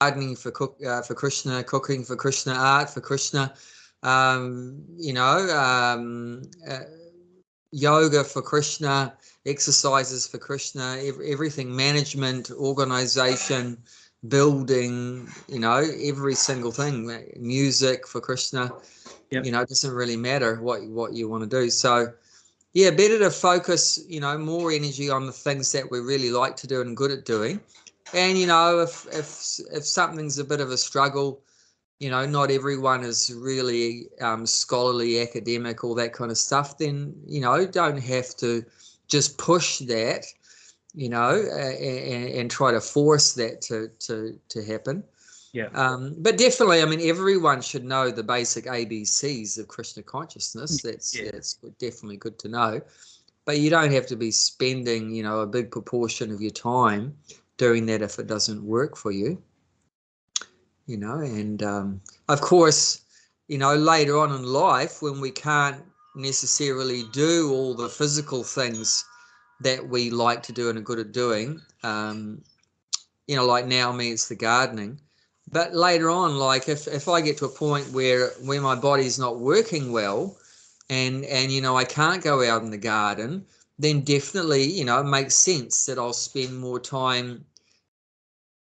gardening for Krishna, cooking for Krishna, art for Krishna, you know, yoga for Krishna, exercises for Krishna, everything, management, organization, building, you know, every single thing, music for Krishna. Yep. You know, it doesn't really matter what you want to do. So yeah, better to focus, you know, more energy on the things that we really like to do and good at doing. And, you know, if something's a bit of a struggle, you know, not everyone is really scholarly, academic, all that kind of stuff, then, you know, don't have to just push that, you know, and try to force that to happen. Yeah. But definitely, I mean, everyone should know the basic ABCs of Krishna consciousness. That's definitely good to know. But you don't have to be spending, you know, a big proportion of your time doing that if it doesn't work for you. You know, and of course, you know, later on in life when we can't necessarily do all the physical things that we like to do and are good at doing, you know, like now me, it's the gardening. But later on, like if I get to a point where my body's not working well and you know, I can't go out in the garden, then definitely, you know, it makes sense that I'll spend more time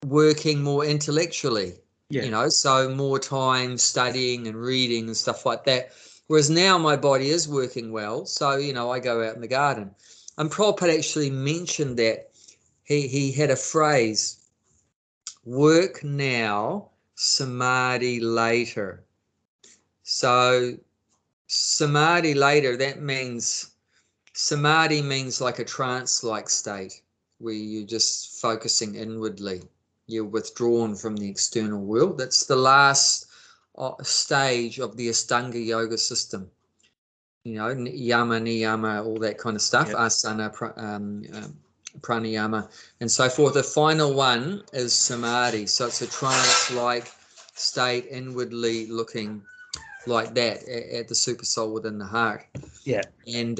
working more intellectually. Yeah. You know, so more time studying and reading and stuff like that. Whereas now my body is working well, so, you know, I go out in the garden. And Prabhupada actually mentioned that he had a phrase, work now, samadhi later. So samadhi later, that means, samadhi means like a trance-like state where you're just focusing inwardly. You're withdrawn from the external world. That's the last stage of the Ashtanga yoga system. You know, yama, niyama, all that kind of stuff, Yep. asana, pranayama, and so forth. The final one is samadhi. So it's a trance-like state, inwardly looking like that at the super soul within the heart. Yeah. And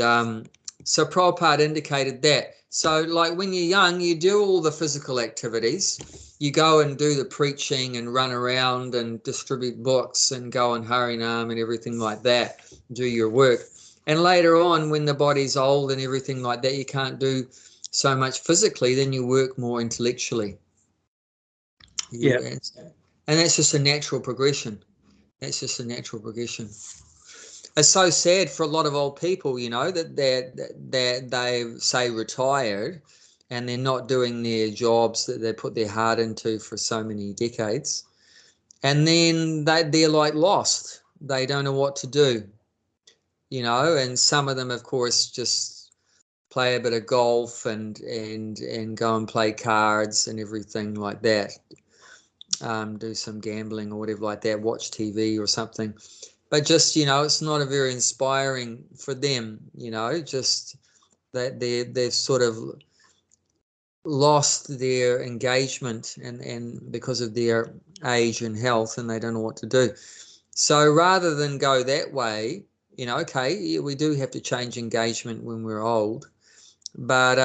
so Prabhupada indicated that. So like when you're young, you do all the physical activities. You go and do the preaching and run around and distribute books and go on Harinam and everything like that, do your work. And later on, when the body's old and everything like that, you can't do so much physically, then you work more intellectually. Yeah. And that's just a natural progression. That's just a natural progression. It's so sad for a lot of old people, you know, that they say retired and they're not doing their jobs that they put their heart into for so many decades. And then they're like lost. They don't know what to do, you know, and some of them, of course, just play a bit of golf and go and play cards and everything like that. Do some gambling or whatever like that, watch TV or something. But just, you know, it's not a very inspiring for them, you know, just that they've sort of lost their engagement and because of their age and health, and they don't know what to do. So rather than go that way, you know, okay, we do have to change engagement when we're old, but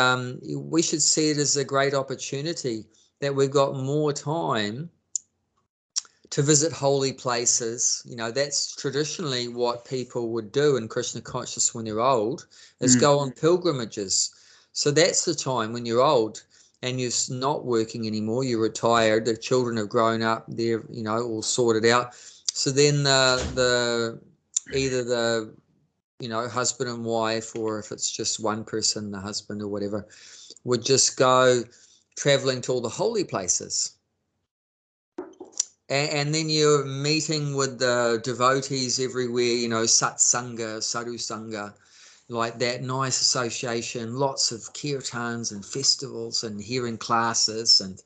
we should see it as a great opportunity that we've got more time to visit holy places. You know, that's traditionally what people would do in Krishna consciousness when they're old, is go on pilgrimages. So that's the time when you're old and you're not working anymore, you're retired, the children have grown up, they're, you know, all sorted out. So then either the, you know, husband and wife, or if it's just one person, the husband or whatever, would just go traveling to all the holy places. And then you're meeting with the devotees everywhere, you know, satsanga, sadhu sangha, like that, nice association, lots of kirtans and festivals and hearing classes and,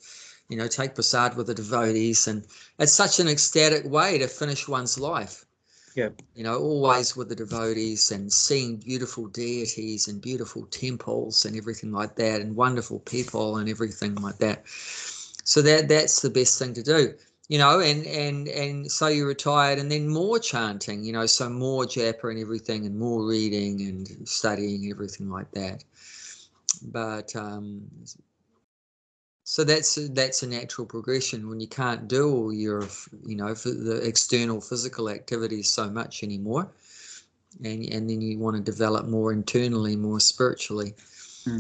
you know, take prasad with the devotees. And it's such an ecstatic way to finish one's life. Yeah. You know, always with the devotees and seeing beautiful deities and beautiful temples and everything like that, and wonderful people and everything like that. So that's the best thing to do. You know, and so you're retired, and then more chanting, you know, so more japa and everything, and more reading and studying, everything like that. But So that's a natural progression when you can't do all your, for the external physical activities so much anymore, and then you want to develop more internally, more spiritually.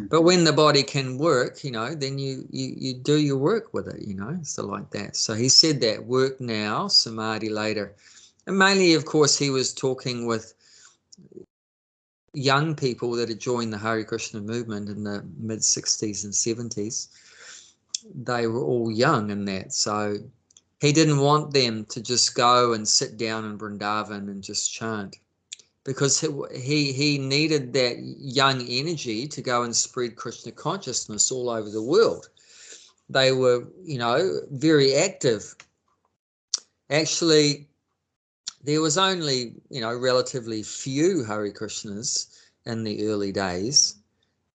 But when the body can work, then you do your work with it, so like that. So he said that work now, samadhi later. And mainly, of course, he was talking with young people that had joined the Hare Krishna movement in the mid-60s and 70s. They were all young in that. So he didn't want them to just go and sit down in Vrindavan and just chant, because he needed that young energy to go and spread Krishna consciousness all over the world. They were, very active. Actually, there was only, relatively few Hare Krishnas in the early days.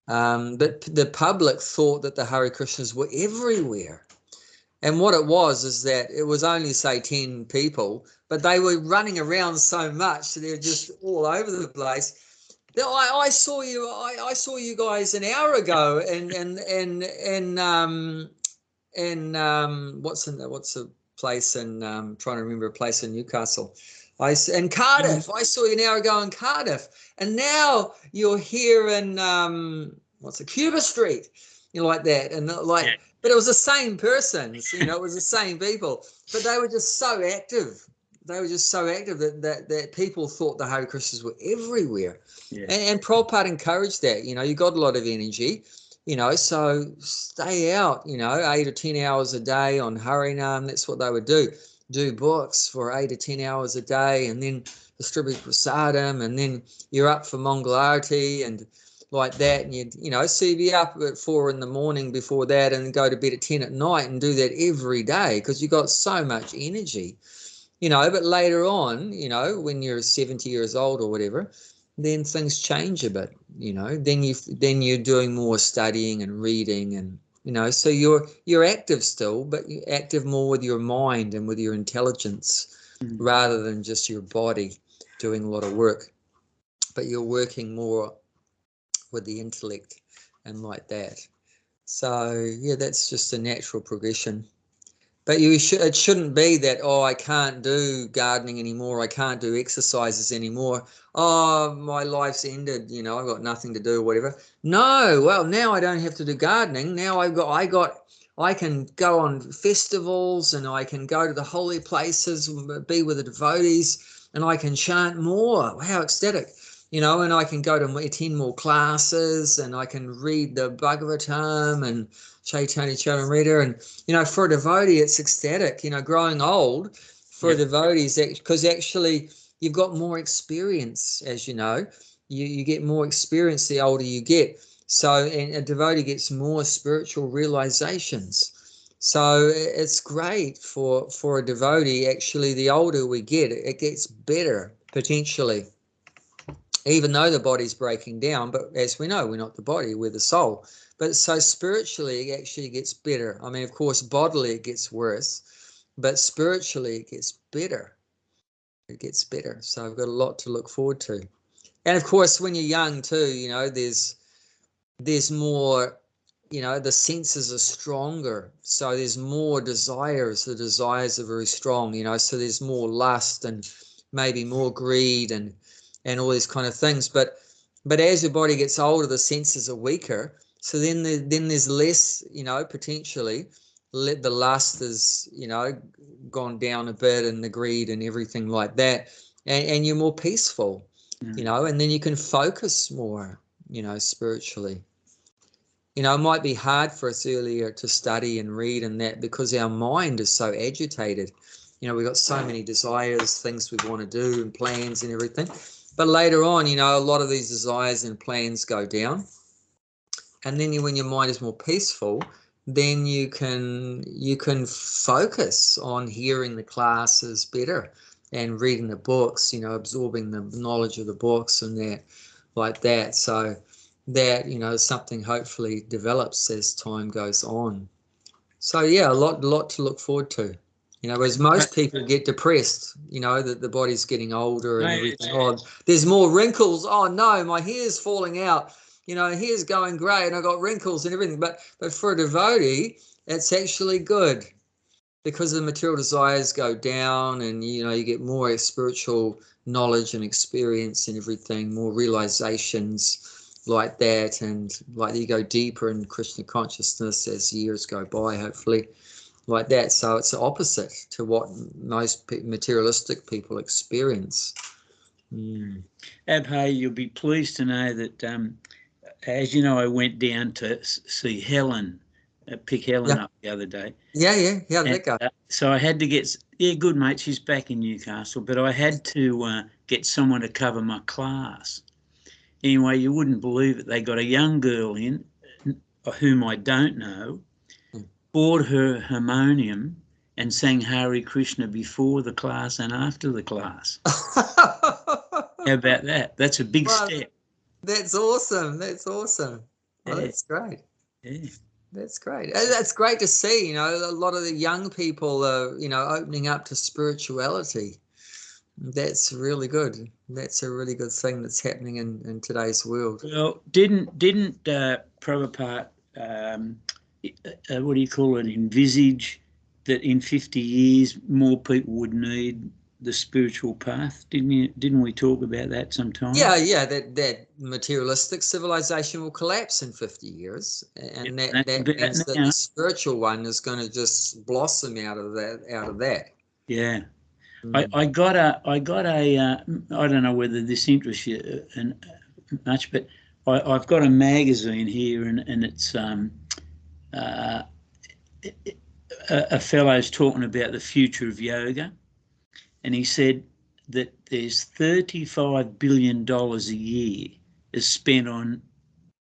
But the public thought that the Hare Krishnas were everywhere. And what it was is that it was only, say, 10 people, but they were running around so much, so they're just all over the place. I saw you guys an hour ago, and what's the place in trying to remember a place in Newcastle. In Cardiff. I saw you an hour ago in Cardiff, and now you're here in Cuba Street, like that, and like. Yeah. But it was the same persons, it was the same people, but they were just so active. They were just so active that people thought the Hare Krishnas were everywhere. Yeah. And Prabhupada encouraged that. You got a lot of energy, so stay out, 8 or 10 hours a day on Harinam. That's what they would do. Do books for 8 or 10 hours a day, and then distribute prasadam, and then you're up for Mangalarti and like that, and so you'd be up at 4 in the morning before that and go to bed at 10 at night and do that every day because you got so much energy, but later on, when you're 70 years old or whatever, then things change a bit, then you're doing more studying and reading, and so you're active still, but you're active more with your mind and with your intelligence rather than just your body doing a lot of work, but you're working more with the intellect and like that. So yeah, that's just a natural progression. But it shouldn't be that, I can't do gardening anymore, I can't do exercises anymore, my life's ended, I've got nothing to do, whatever. No, well, now I don't have to do gardening. Now I can go on festivals, and I can go to the holy places, be with the devotees, and I can chant more. How ecstatic. And I can go to attend more classes, and I can read the Bhagavatam and Chaitanya Charitamrita, and for a devotee it's ecstatic. Growing old for a devotee is because actually you've got more experience, as you get more experience the older you get. So, and a devotee gets more spiritual realizations. So it's great for a devotee. Actually, the older we get, it gets better potentially. Even though the body's breaking down, but as we know, we're not the body, we're the soul. But so spiritually, it actually gets better. I mean, of course, bodily it gets worse, but spiritually it gets better. It gets better. So I've got a lot to look forward to. And of course, when you're young too, there's more, the senses are stronger. So there's more desires. The desires are very strong, so there's more lust and maybe more greed and all these kind of things. But as your body gets older, the senses are weaker. So then there's less, potentially, the lust is, gone down a bit, and the greed and everything like that. And you're more peaceful, and then you can focus more, spiritually. It might be hard for us earlier to study and read and that because our mind is so agitated. We've got so many desires, things we want to do and plans and everything. But later on, a lot of these desires and plans go down. And then when your mind is more peaceful, then you can focus on hearing the classes better and reading the books, absorbing the knowledge of the books and that, like that. So that, something hopefully develops as time goes on. So yeah, a lot to look forward to. Whereas most people get depressed, that the body's getting older and everything. Oh, there's more wrinkles. Oh no, my hair's falling out. Hair's going grey and I got wrinkles and everything. But for a devotee, it's actually good, because the material desires go down, and you get more spiritual knowledge and experience and everything, more realizations like that, and like you go deeper in Krishna consciousness as years go by, hopefully, like that. So it's the opposite to what most materialistic people experience. Abhay, you'll be pleased to know that, as you know, I went down to see Helen, pick Helen up the other day. Yeah. How did that go? So I had to get, good mate, she's back in Newcastle, but I had to get someone to cover my class. Anyway, you wouldn't believe it. They got a young girl in, whom I don't know, bought her harmonium and sang Hare Krishna before the class and after the class. How about that? That's a big step. That's awesome. That's awesome. Oh, that's great. Yeah. That's great. That's great to see. A lot of the young people are, opening up to spirituality. That's really good. That's a really good thing that's happening in today's world. Well, didn't Prabhupada, what do you call it, envisage that in 50 years more people would need the spiritual path? Didn't we talk about that sometime? Yeah. That materialistic civilization will collapse in 50 years, and that means that the spiritual one is going to just blossom out of that. Yeah. I got a I don't know whether this interests you much, but I've got a magazine here, and it's a fellow's talking about the future of yoga, and he said that there's $35 billion a year is spent on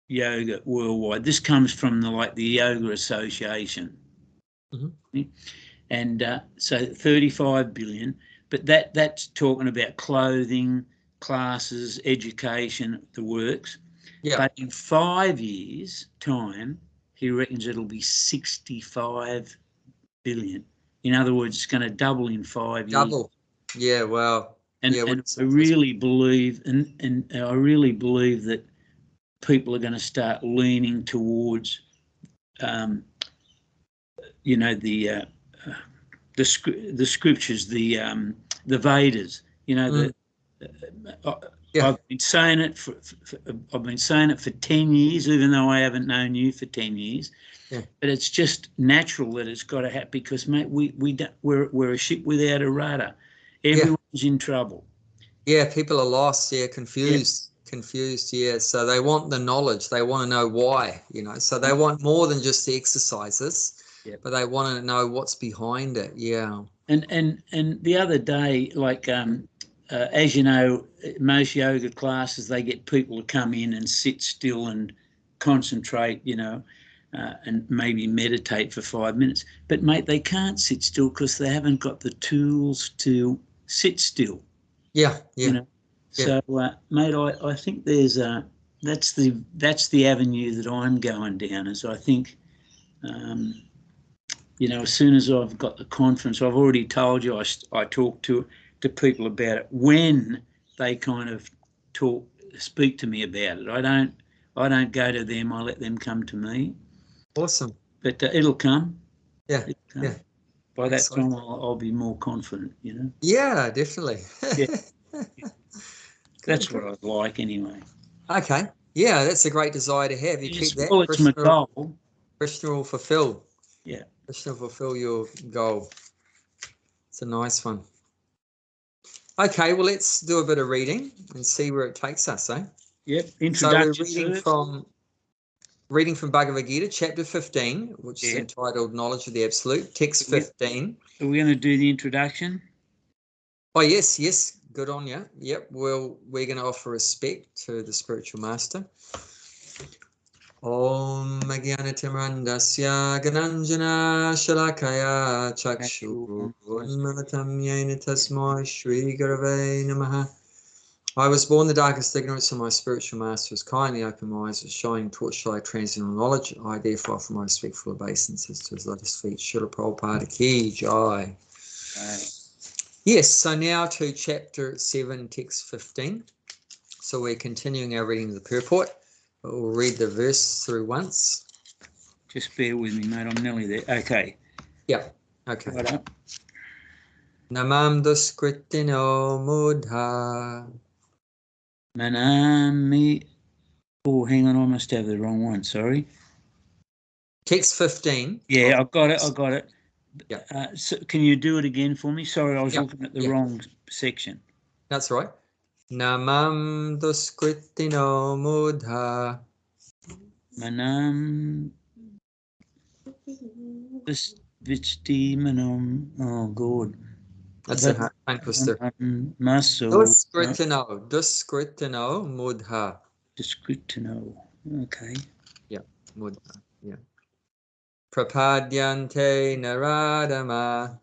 yoga worldwide. This comes from the Yoga Association. Mm-hmm. And so 35 billion, but that's talking about clothing, classes, education, the works. Yeah. But in 5 years' time, he reckons it'll be 65 billion. In other words, it's going to double in 5 years. Double. Yeah, wow. And I really believe, and I really believe that people are going to start leaning towards, the scriptures, the Vedas. I've been saying it for 10 years, even though I haven't known you for 10 years. Yeah. But it's just natural that it's got to happen, because, mate, we're a ship without a rudder. Everyone's in trouble. Yeah, people are lost. Yeah, confused. Yeah. Confused. Yeah. So they want the knowledge. They want to know why. So they want more than just the exercises. Yep. But they want to know what's behind it. Yeah. And the other day, as you know, most yoga classes, they get people to come in and sit still and concentrate, and maybe meditate for 5 minutes. But, mate, they can't sit still because they haven't got the tools to sit still. Yeah. So, mate, I think there's that's the avenue that I'm going down. Is I think, as soon as I've got the confidence, I've already told you I talk to people about it when they kind of speak to me about it. I don't go to them. I let them come to me. Awesome. But it'll come. Yeah. It'll come. Yeah. By that time, I'll be more confident. Yeah, definitely. Yeah. That's what I'd like, anyway. Okay. Yeah, that's a great desire to have. You keep that. Well, it's my goal. Krishna will fulfill. Yeah. Krishna will fulfill your goal. It's a nice one. Okay, well, let's do a bit of reading and see where it takes us, eh? Yep. Introduction. So we're reading from Bhagavad Gita, chapter 15, which is entitled Knowledge of the Absolute, text 15. Are we going to do the introduction? Oh, yes. Good on you. Yep. Well, we're going to offer respect to the spiritual master. Om Jnanatimrandasya Gananjana Shalakaya Chakshu Unmalatam Yena Tasmai Shri Gurave Namaha. I was born in the darkest ignorance, and my spiritual master has kindly opened my eyes with shining torchlight transcendental knowledge. I therefore offer my respectful obeisances to his lotus feet. Srila Prabhupada Ki Jai. Yes, so now to chapter 7, text 15. So we're continuing our reading of the purport. We'll read the verse through once. Just bear with me, mate. I'm nearly there. Okay. Yeah. Okay. Right up. Namam duskritino mudha. Manami. Oh, hang on. I must have the wrong one. Sorry. Text 15. Yeah, I've got it. I got it. Yeah. So can you do it again for me? Sorry, I was Yeah. looking at the wrong section. That's right. Namam duskritino mudha. Manam Vichtimanam. Oh, God. That's a tongue twister. Muscle. Duskritino mudha. Discritino. Okay. Yeah. Mudha. Yeah. Prapadyante naradama.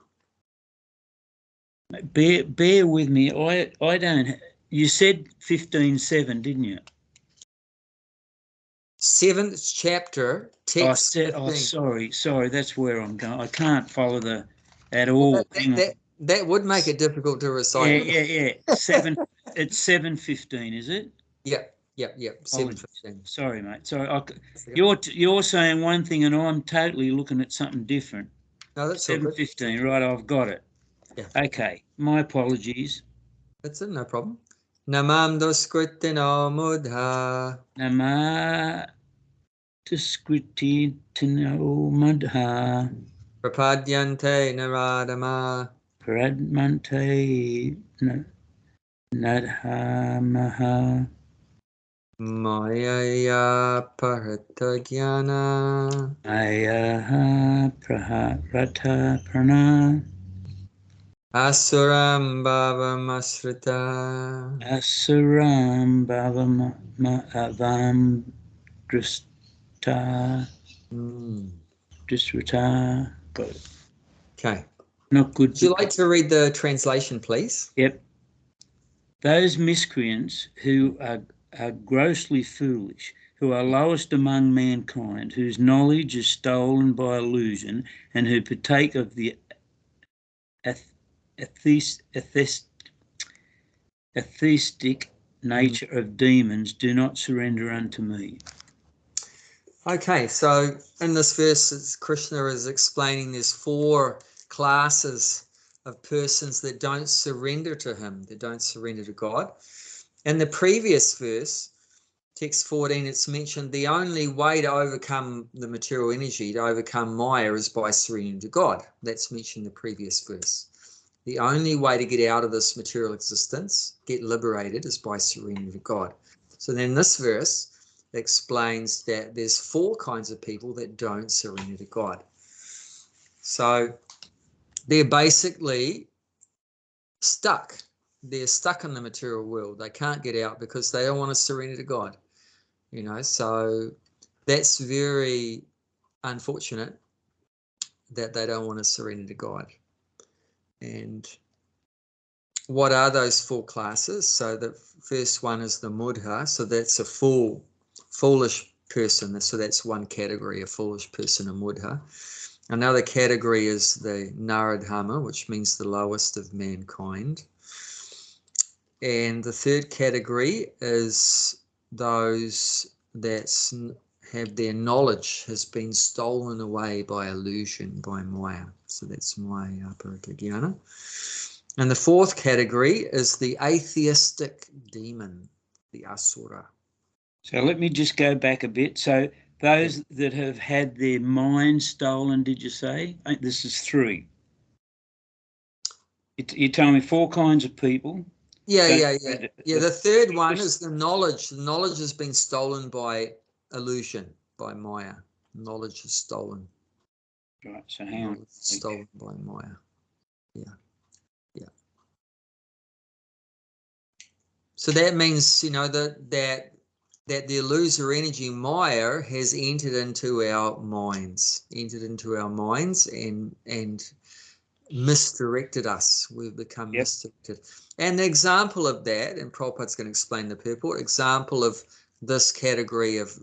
Bear with me. I don't. You said 15:7, didn't you? 7th chapter, text 15. Sorry. That's where I'm going. I can't follow at all. Well, that would make it difficult to recite. Yeah. 7. It's 7:15, is it? Yeah. 7:15. Sorry, mate. Sorry. You're saying one thing, and I'm totally looking at something different. No, that's all good. 7:15. Right, I've got it. Yeah. Okay. My apologies. That's it. No problem. Namam duskritino mudha. Nama Discritino Madha Prapadyante naradama. Pradmante Nadhamaha Mayaya parathagyana. Ayaha Praharata Prana Asuram bhavamasrita. Asuram Bhavavam Drista Drisrita. Got it. Okay. Not good. Would you like to read the translation, please? Yep. Those miscreants who are grossly foolish, who are lowest among mankind, whose knowledge is stolen by illusion, and who partake of the atheistic nature of demons, do not surrender unto me. Okay, so in this verse, Krishna is explaining there's 4 classes of persons that don't surrender to him, that don't surrender to God. In the previous verse, text 14, it's mentioned the only way to overcome the material energy, to overcome Maya, is by surrendering to God. That's mentioned in the previous verse. The only way to get out of this material existence, get liberated, is by surrendering to God. So then this verse explains that there's 4 kinds of people that don't surrender to God. So they're basically stuck. They're stuck in the material world. They can't get out because they don't want to surrender to God. So that's very unfortunate that they don't want to surrender to God. And what are those 4 classes? So the first one is the mudha. So that's a foolish person. So that's one category, a foolish person, a mudha. Another category is the naradhama, which means the lowest of mankind. And the third category is those that have their knowledge has been stolen away by illusion, by Maya. So that's Maya Parathagyana. And the fourth category is the atheistic demon, the Asura. So let me just go back a bit. So those that have had their mind stolen, did you say? This is 3. You told me 4 kinds of people. Yeah. The third one is the knowledge. The knowledge has been stolen by illusion, by Maya. Knowledge is stolen. Right, so hang on. Stolen by Maya. Yeah. So that means, that the illusory energy Maya has entered into our minds, and misdirected us. We've become misdirected. And the example of that, and Prabhupada's going to explain the purport, example of this category of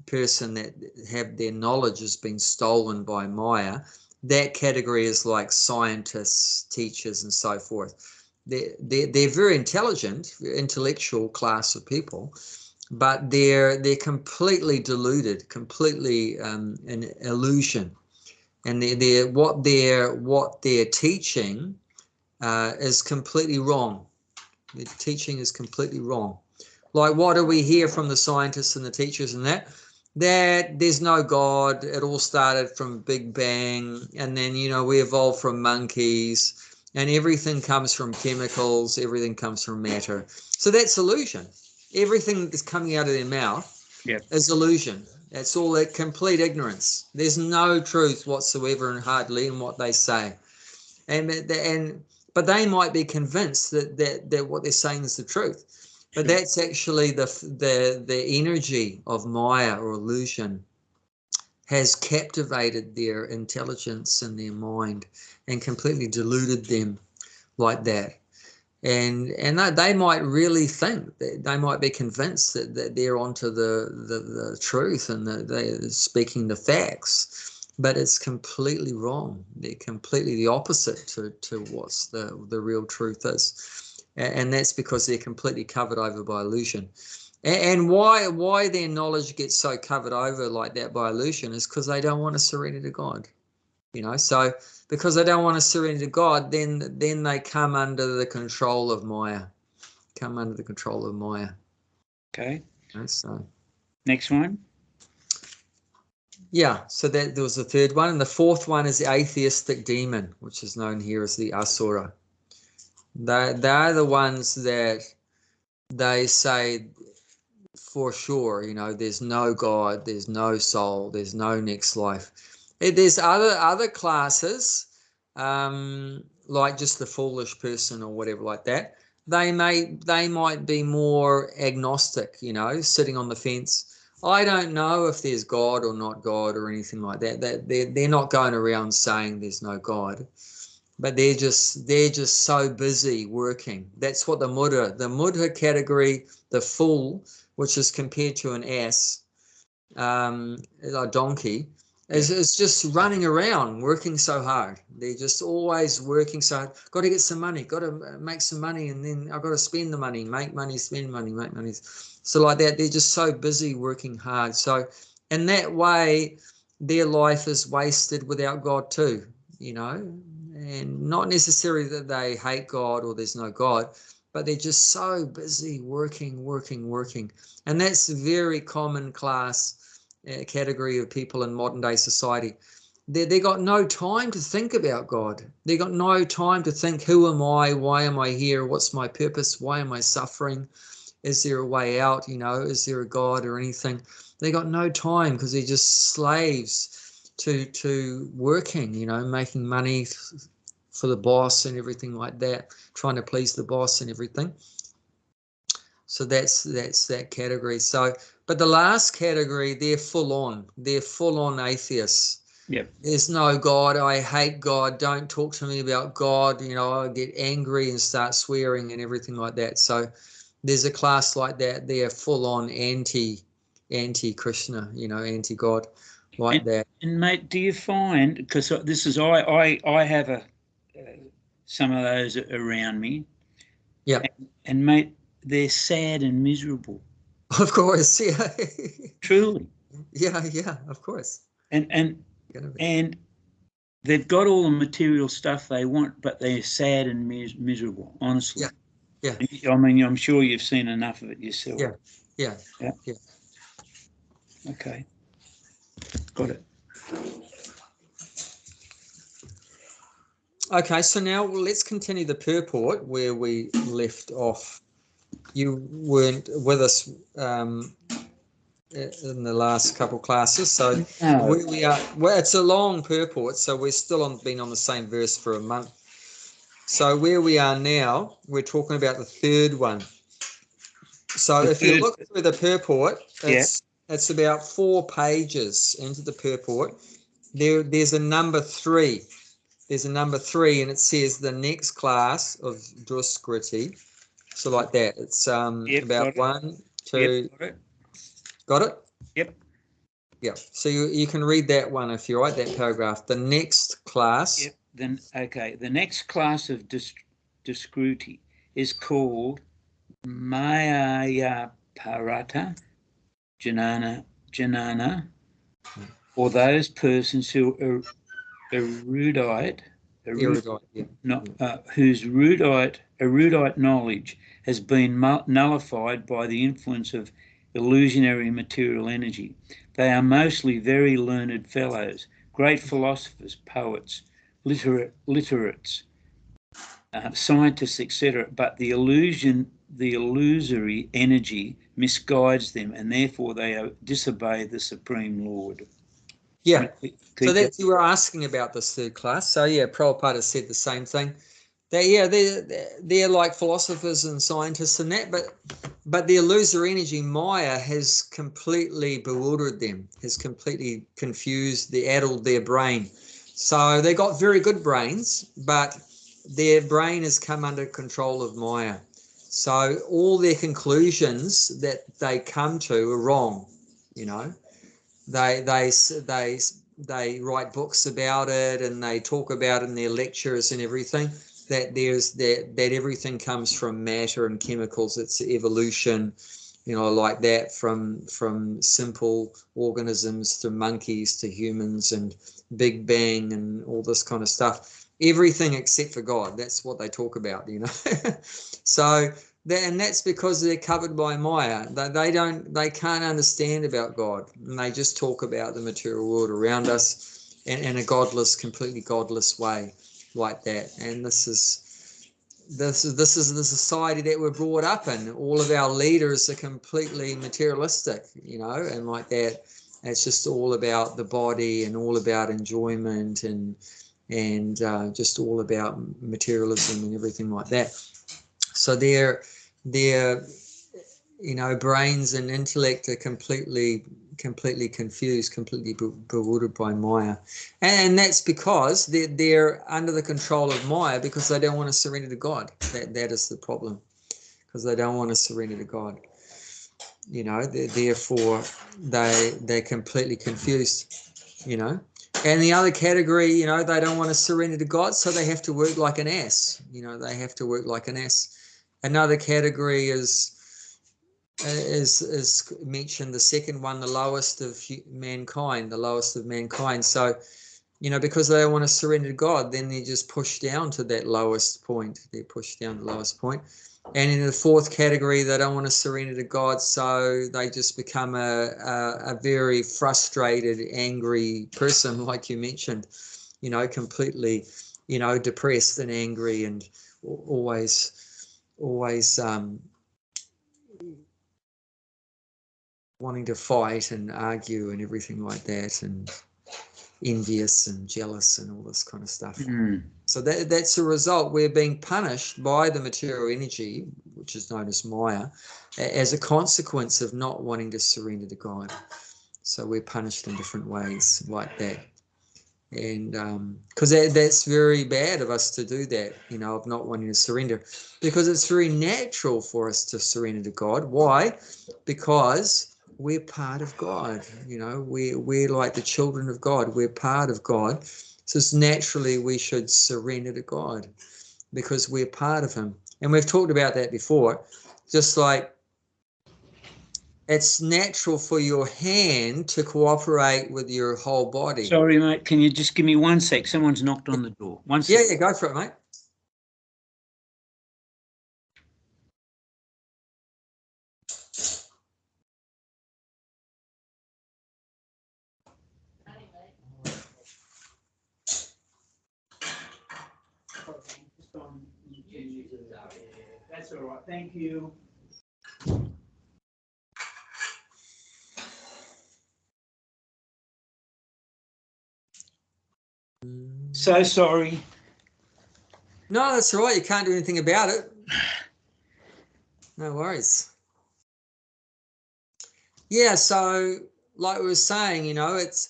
person that have their knowledge has been stolen by Maya, that category is like scientists, teachers, and so forth. They're very intelligent, intellectual class of people, but they're completely deluded, completely an illusion, and what they're teaching is completely wrong. The teaching is completely wrong. Like, what do we hear from the scientists and the teachers and that there's no God, it all started from Big Bang, and then, you know, we evolved from monkeys, and everything comes from chemicals, everything comes from matter. So that's illusion. Everything that's coming out of their mouth is illusion. That's all, that complete ignorance. There's no truth whatsoever, and hardly, in what they say. But they might be convinced that what they're saying is the truth. But that's actually the energy of Maya, or illusion, has captivated their intelligence and their mind and completely deluded them like that. And they might really think, that they might be convinced that they're onto the truth, and that they're speaking the facts, but it's completely wrong. They're completely the opposite to what's the real truth is. And that's because they're completely covered over by illusion. And why their knowledge gets so covered over like that by illusion is because they don't want to surrender to God. You know, so because they don't want to surrender to God, then they come under the control of Maya. Come under the control of Maya. Okay. You know, so next one. Yeah, so that there was the third one, and the fourth one is the atheistic demon, which is known here as the Asura. They're the ones that they say for sure, you know, there's no God, there's no soul, there's no next life. There's other classes, like just the foolish person or whatever like that. They might be more agnostic, you know, sitting on the fence. I don't know if there's God or not God or anything like that. They're not going around saying there's no God, but they're just so busy working. That's what the mudha category, the fool, which is compared to an ass, a donkey, is just running around working so hard. They're just always working so hard. Got to get some money, got to make some money, and then I've got to spend the money, make money, spend money, make money. So like that, they're just so busy working hard. So in that way, their life is wasted without God too, you know. And not necessarily that they hate God or there's no God, but they're just so busy working. And that's a very common class category of people in modern day society. They got no time to think about God. They got no time to think, who am I? Why am I here? What's my purpose? Why am I suffering? Is there a way out? You know, is there a God or anything? They got no time because they're just slaves to working, you know, making money for the boss and everything like that, trying to please the boss and everything. So that's that category. So, but the last category, they're full on atheists. Yep. There's no God. I hate God. Don't talk to me about God. You know, I get angry and start swearing and everything like that. So there's a class like that. They're full on anti-Krishna, you know, anti-God, like that. And mate, do you find, because this is I have some of those around me. Yeah. And mate, they're sad and miserable. Of course, yeah. Truly. Yeah, of course. And they've got all the material stuff they want, but they're sad and miserable, honestly. Yeah. I mean, I'm sure you've seen enough of it yourself. Yeah. Okay. Got it. Okay, so now let's continue the purport where we left off. You weren't with us in the last couple classes, so where we are, well, it's a long purport, so we're still been on the same verse for a month. So where we are now, we're talking about the third one. So if you look through the purport, it's about 4 pages into the purport. There's a number 3. There's a number 3, and it says the next class of Duskriti. So like that. It's about 1, 2. Got it? Yep. Yeah. So you can read that one if you write that paragraph. The next class. Yep. Then okay. The next class of Duskriti is called Mayapati. parata, janana, or those persons who are erudite, yeah. whose erudite knowledge has been nullified by the influence of illusionary material energy. They are mostly very learned fellows, great philosophers, poets, literates, scientists, etc. But the illusory energy misguides them, and therefore they disobey the Supreme Lord. Yeah. So that's, you were asking about this third class. So yeah, Prabhupada said the same thing. They're like philosophers and scientists and that, but the illusory energy, Maya, has completely bewildered them, has completely confused, addled their brain. So they got very good brains, but their brain has come under control of Maya. So all their conclusions that they come to are wrong. You know, they write books about it, and they talk about it in their lectures and everything, that everything comes from matter and chemicals. It's evolution, you know, like that, from simple organisms to monkeys to humans, and Big Bang and all this kind of stuff. Everything except for God. That's what they talk about, you know. So and that's because they're covered by Maya. They can't understand about God, and they just talk about the material world around us in a completely godless way, like that. And this is the society that we're brought up in. All of our leaders are completely materialistic, you know, and like that. It's just all about the body and all about enjoyment and just all about materialism and everything like that. So their you know, brains and intellect are completely confused, completely bewildered by Maya, and that's because they're under the control of Maya, because they don't want to surrender to God. That is the problem, because they don't want to surrender to God. You know, therefore they're completely confused. You know. And the other category, you know, they don't want to surrender to God, so they have to work like an ass. You know, they have to work like an ass. Another category is mentioned, the second one, the lowest of mankind, the lowest of mankind. So, you know, because they don't want to surrender to God, then they're just pushed down to that lowest point. They're pushed down to the lowest point. And in the fourth category, they don't want to surrender to God, so they just become a very frustrated, angry person, like you mentioned, you know, completely, you know, depressed and angry, and always wanting to fight and argue and everything like that, and envious and jealous and all this kind of stuff. So that's a result. We're being punished by the material energy, which is known as Maya, as a consequence of not wanting to surrender to God. So we're punished in different ways like that. And because that's very bad of us to do that, you know, of not wanting to surrender, because it's very natural for us to surrender to God. Why? Because we're part of God, you know, we're like the children of God, we're part of God. So it's naturally we should surrender to God, because we're part of him. And we've talked about that before, just like it's natural for your hand to cooperate with your whole body. Sorry, mate, can you just give me 1 sec? Someone's knocked on the door. 1 sec. Yeah, go for it, mate. That's all right. Thank you. So sorry. No, that's all right. You can't do anything about it. No worries. Yeah, so like we were saying, you know, it's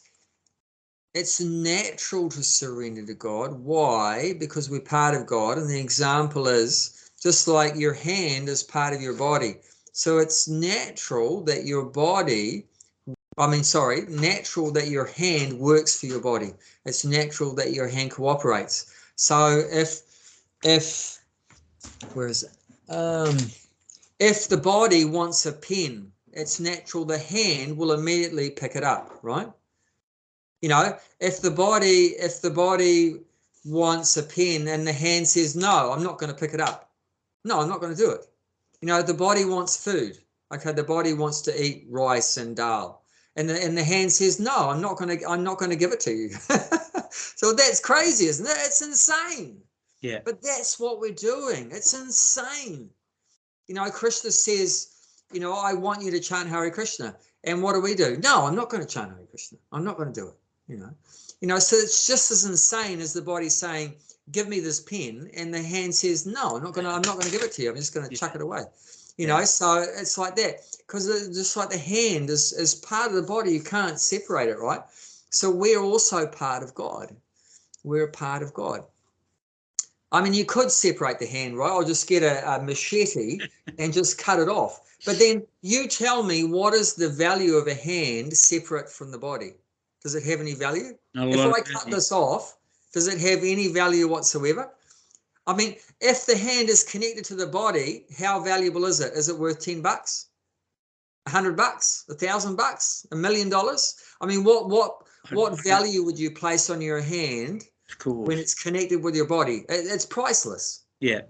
natural to surrender to God. Why? Because we're part of God. And the example is just like your hand is part of your body. So it's natural that your body, natural that your hand works for your body. It's natural that your hand cooperates. So if where is it? if the body wants a pen, it's natural the hand will immediately pick it up, right? You know, if the body wants a pen and the hand says, no, I'm not going to pick it up. No, I'm not going to do it. You know, the body wants food. Okay, the body wants to eat rice and dal. And the hand says, no, I'm not going to give it to you. So that's crazy, isn't it? It's insane. Yeah. But that's what we're doing. It's insane. You know, Krishna says, you know, I want you to chant Hare Krishna. And what do? No, I'm not going to chant Hare Krishna. I'm not going to do it. You know, so it's just as insane as the body saying, give me this pen, and the hand says, no, I'm not going to give it to you. I'm just going to chuck it away. You know, so it's like that, because just like the hand is part of the body, you can't separate it, right? So we're also part of God. We're a part of God. I mean, you could separate the hand, right? I'll just get a machete and just cut it off. But then you tell me, what is the value of a hand separate from the body? Does it have any value? If I cut this off, does it have any value whatsoever? I mean, if the hand is connected to the body, how valuable is it? Is it worth $10, $100, $1,000, $1 million? I mean, what value would you place on your hand when it's connected with your body? It's priceless. Yeah,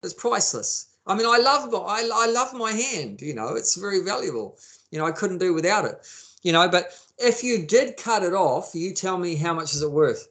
it's priceless. I mean, I love my hand. You know, it's very valuable. You know, I couldn't do without it. You know, but if you did cut it off, you tell me, how much is it worth?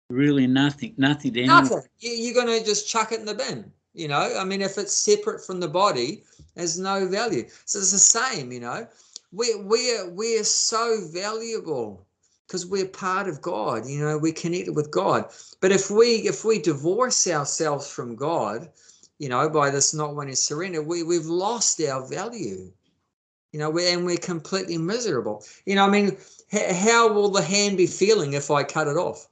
Really nothing to anyone. Nothing. You're going to just chuck it in the bin. You know, I mean, if it's separate from the body, there's no value. So it's the same. You know, we're so valuable because we're part of God. You know, we're connected with God. But if we divorce ourselves from God, you know, by this not wanting to surrender, we've lost our value. You know, we're completely miserable. You know, I mean, how will the hand be feeling if I cut it off?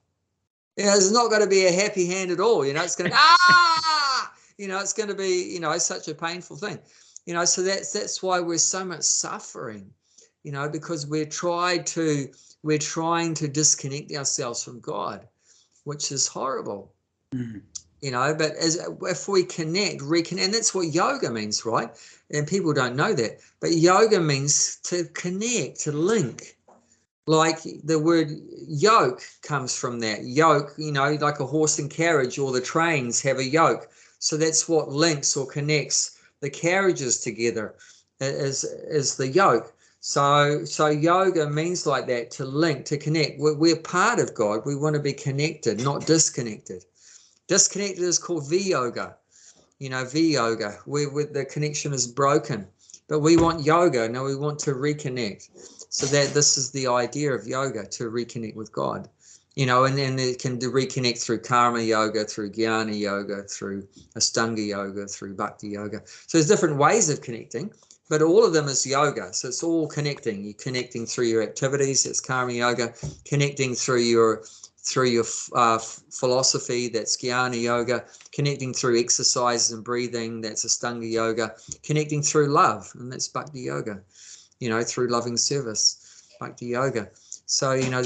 You know, it's not going to be a happy hand at all. You know, it's going to you know, it's going to be, you know, such a painful thing. You know, so that's why we're so much suffering. You know, because we're trying to disconnect ourselves from God, which is horrible. Mm-hmm. You know, but if we reconnect, and that's what yoga means, right? And people don't know that, but yoga means to connect, to link. Like the word yoke comes from that. Yoke, you know, like a horse and carriage, or the trains have a yoke. So that's what links or connects the carriages together, is the yoke. So yoga means like that, to link, to connect. We're part of God. We want to be connected, not disconnected. Disconnected is called V-yoga. You know, V-yoga, where the connection is broken. But we want yoga. No, we want to reconnect. So that this is the idea of yoga, to reconnect with God. You know, and then it can reconnect through karma yoga, through jnana yoga, through ashtanga yoga, through bhakti yoga. So there's different ways of connecting, but all of them is yoga. So it's all connecting. You're connecting through your activities, it's karma yoga. Connecting through your philosophy, that's jnana yoga. Connecting through exercises and breathing, that's ashtanga yoga. Connecting through love, and that's bhakti yoga. You know, through loving service, bhakti yoga. So, you know,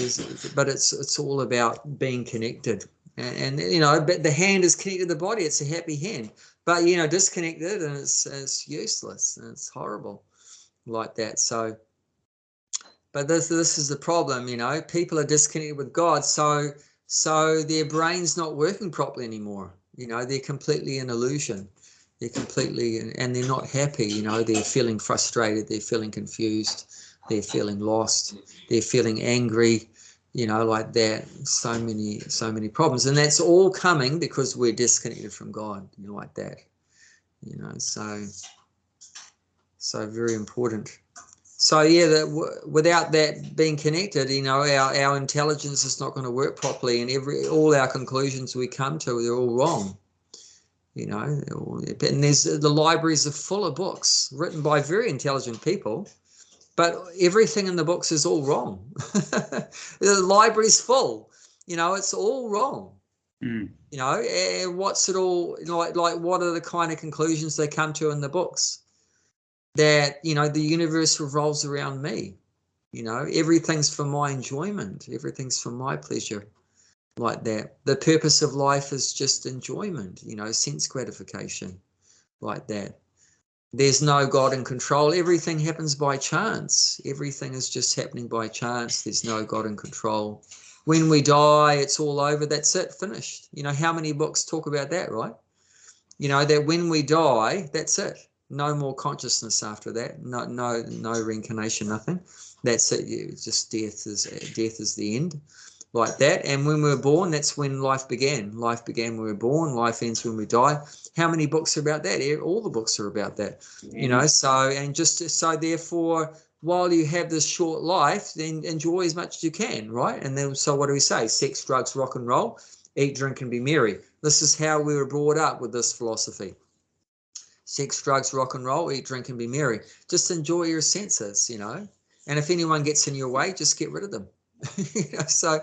but it's all about being connected. And you know, but the hand is connected to the body. It's a happy hand. But, you know, disconnected, and it's useless, and it's horrible like that. So, but this is the problem, you know. People are disconnected with God, so their brain's not working properly anymore. You know, they're completely in illusion. They're completely, and they're not happy. You know, they're feeling frustrated. They're feeling confused. They're feeling lost. They're feeling angry. You know, like that. So many problems, and that's all coming because we're disconnected from God. You know, like that. You know, so very important. So yeah, without that being connected, you know, our intelligence is not going to work properly, and all our conclusions we come to, they're all wrong. You know, and the libraries are full of books written by very intelligent people, but everything in the books is all wrong. The library's full. You know, it's all wrong. Mm. You know, and what's it all like? What are the kind of conclusions they come to in the books? That, you know, the universe revolves around me. You know, everything's for my enjoyment. Everything's for my pleasure, like that. The purpose of life is just enjoyment, you know, sense gratification, like that. There's no God in control. Everything happens by chance. Everything is just happening by chance. There's no God in control. When we die, it's all over. That's it, finished. You know, how many books talk about that, right? You know, that when we die, that's it. No more consciousness after that. No reincarnation, nothing. That's it. Just death is the end, like that. And when we were born, that's when life began. Life began when we were born. Life ends when we die. How many books are about that? All the books are about that. You know, so therefore, while you have this short life, then enjoy as much as you can, right? And then, so what do we say? Sex, drugs, rock and roll, eat, drink, and be merry. This is how we were brought up with this philosophy. Sex, drugs, rock and roll, eat, drink, and be merry. Just enjoy your senses, you know. And if anyone gets in your way, just get rid of them. You know, so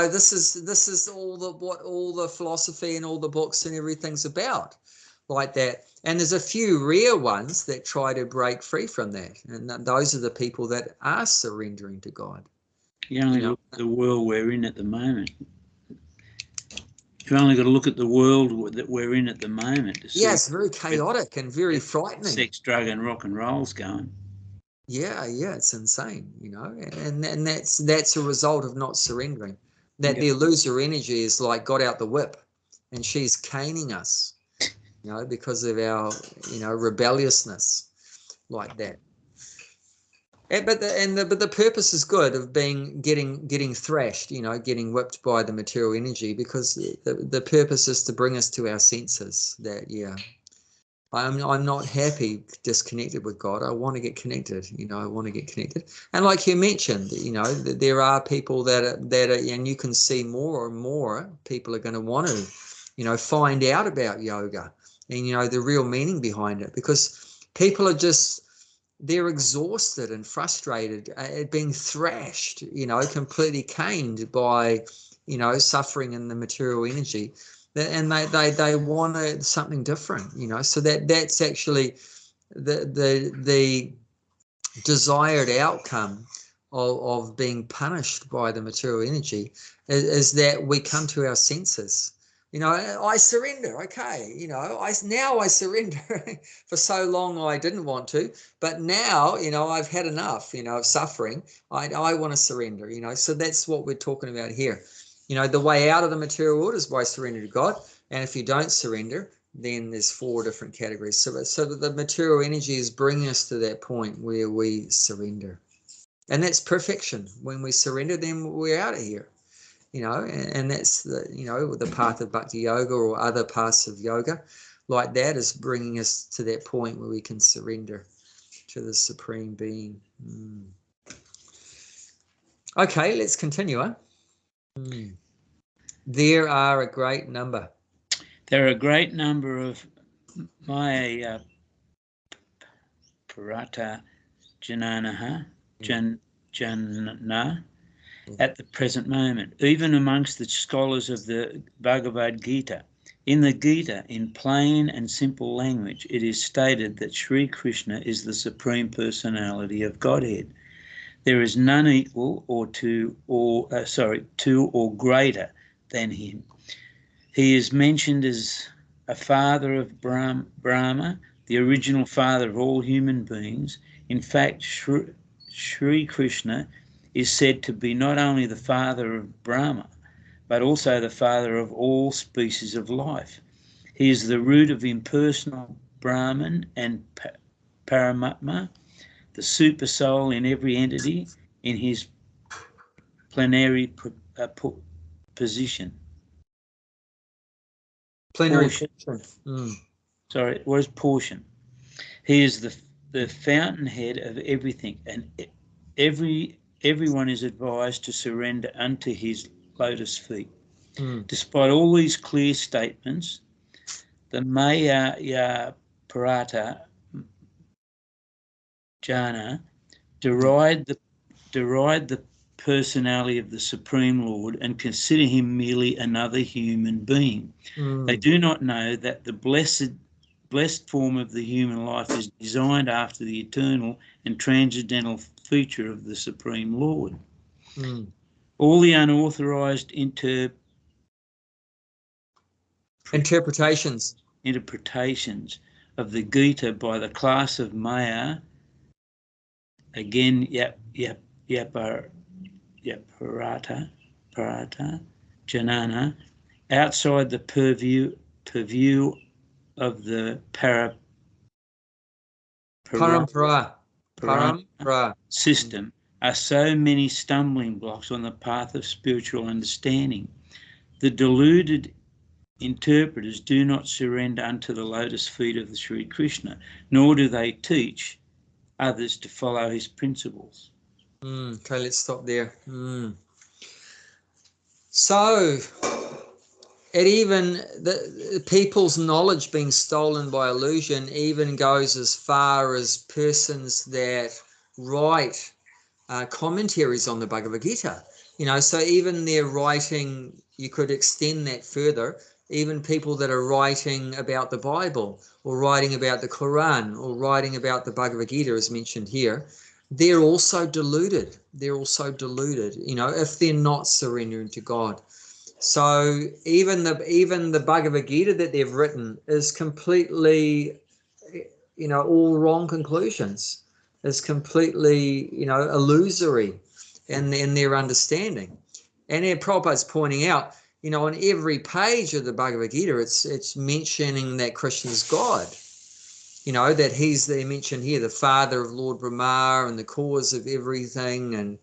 this is what all the philosophy and all the books and everything's about, like that. And there's a few rare ones that try to break free from that, and those are the people that are surrendering to God. You only look at the world we're in at the moment. You've only got to look at the world that we're in at the moment. Yeah, it's very chaotic and very frightening. Sex, drug, and rock and roll's going. Yeah, it's insane, you know, and that's a result of not surrendering. That the illusory energy is like got out the whip, and she's caning us, you know, because of our, you know, rebelliousness, like that. But the purpose is good of getting thrashed, you know, getting whipped by the material energy, because the purpose is to bring us to our senses. That I'm not happy disconnected with God. I want to get connected, you know. I want to get connected. And like you mentioned, you know, there are people that are, and you can see more and more people are going to want to, you know, find out about yoga and, you know, the real meaning behind it, because people are just, they're exhausted and frustrated at being thrashed, you know, completely caned by, you know, suffering in the material energy. And they want something different, you know. So that's actually the desired outcome of being punished by the material energy is that we come to our senses. You know, I surrender. Okay, you know, I surrender. For so long I didn't want to, but now, you know, I've had enough, you know, of suffering. I want to surrender, you know. So that's what we're talking about here. You know, the way out of the material world is by surrender to God. And if you don't surrender, then there's 4 different categories. So the material energy is bringing us to that point where we surrender. And that's perfection. When we surrender, then we're out of here. You know, and that's the, you know, the path of bhakti yoga or other paths of yoga like that is bringing us to that point where we can surrender to the Supreme Being. Okay, let's continue. There are a great number. There are a great number of Maya Parata Jananaha Janna at the present moment, even amongst the scholars of the Bhagavad Gita. In the Gita, in plain and simple language, it is stated that Sri Krishna is the Supreme Personality of Godhead. There is none equal to or greater than him. He is mentioned as a father of Brahma, the original father of all human beings. In fact, Sri Krishna is said to be not only the father of Brahma, but also the father of all species of life. He is the root of impersonal Brahman and Paramatma, the super soul in every entity in his plenary position. Plenary portion. Sorry, what is portion? He is the fountainhead of everything, and everyone is advised to surrender unto his lotus feet. Despite all these clear statements, the Maya Parata Jana deride the personality of the Supreme Lord and consider him merely another human being. They do not know that the blessed form of the human life is designed after the eternal and transcendental feature of the Supreme Lord. All the unauthorized interpretations of the Gita by the class of Maya, again, Parata, Janana, outside the purview of the Parampara system, are so many stumbling blocks on the path of spiritual understanding. The deluded interpreters do not surrender unto the lotus feet of the Sri Krishna, nor do they teach others to follow his principles. Okay, let's stop there. So, the people's knowledge being stolen by illusion even goes as far as persons that write commentaries on the Bhagavad Gita. So even their writing, you could extend that further. Even people that are writing about the Bible or writing about the Quran or writing about the Bhagavad Gita, as mentioned here, they're also deluded. If they're not surrendering to God. So even the Bhagavad Gita that they've written is completely, all wrong conclusions. Is completely, illusory in their understanding. And here Prabhupada's pointing out, on every page of the Bhagavad Gita, it's mentioning that Krishna's God. That they mentioned here, the father of Lord Brahma and the cause of everything, and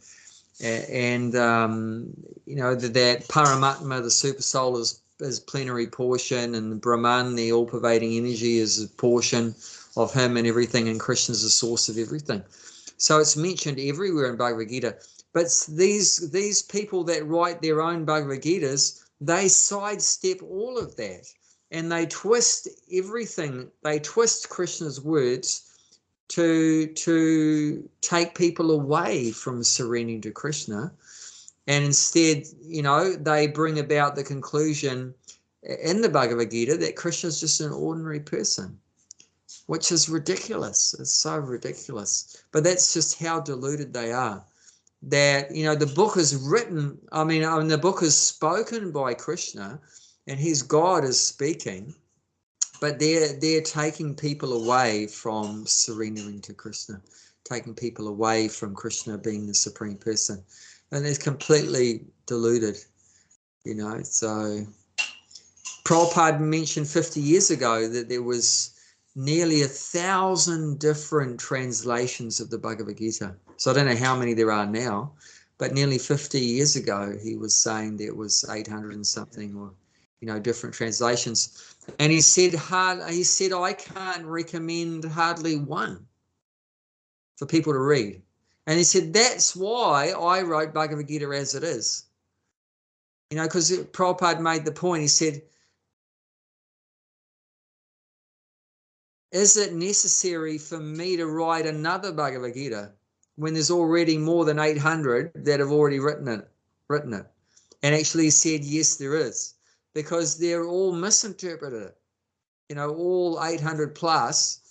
that Paramatma, the super soul, is plenary portion, and Brahman, the all-pervading energy, is a portion of him and everything, and Krishna's the source of everything. So it's mentioned everywhere in Bhagavad Gita. But these people that write their own Bhagavad Gitas, they sidestep all of that, and they twist everything. They twist Krishna's words to take people away from surrendering to Krishna, and instead, they bring about the conclusion in the Bhagavad Gita that Krishna is just an ordinary person, which is ridiculous. It's so ridiculous. But that's just how deluded they are. That, the book is written, the book is spoken by Krishna, and his God is speaking, but they're taking people away from surrendering to Krishna, taking people away from Krishna being the supreme person. And it's completely deluded, So Prabhupada mentioned 50 years ago that there was nearly 1,000 different translations of the Bhagavad Gita. So I don't know how many there are now, but nearly 50 years ago, he was saying there was 800 and something, or, different translations. And he said, I can't recommend hardly one for people to read. And he said, that's why I wrote Bhagavad Gita as it is. Because Prabhupada made the point, he said, is it necessary for me to write another Bhagavad Gita when there's already more than 800 that have already written it? And actually he said, yes, there is, because they're all misinterpreted. All 800 plus,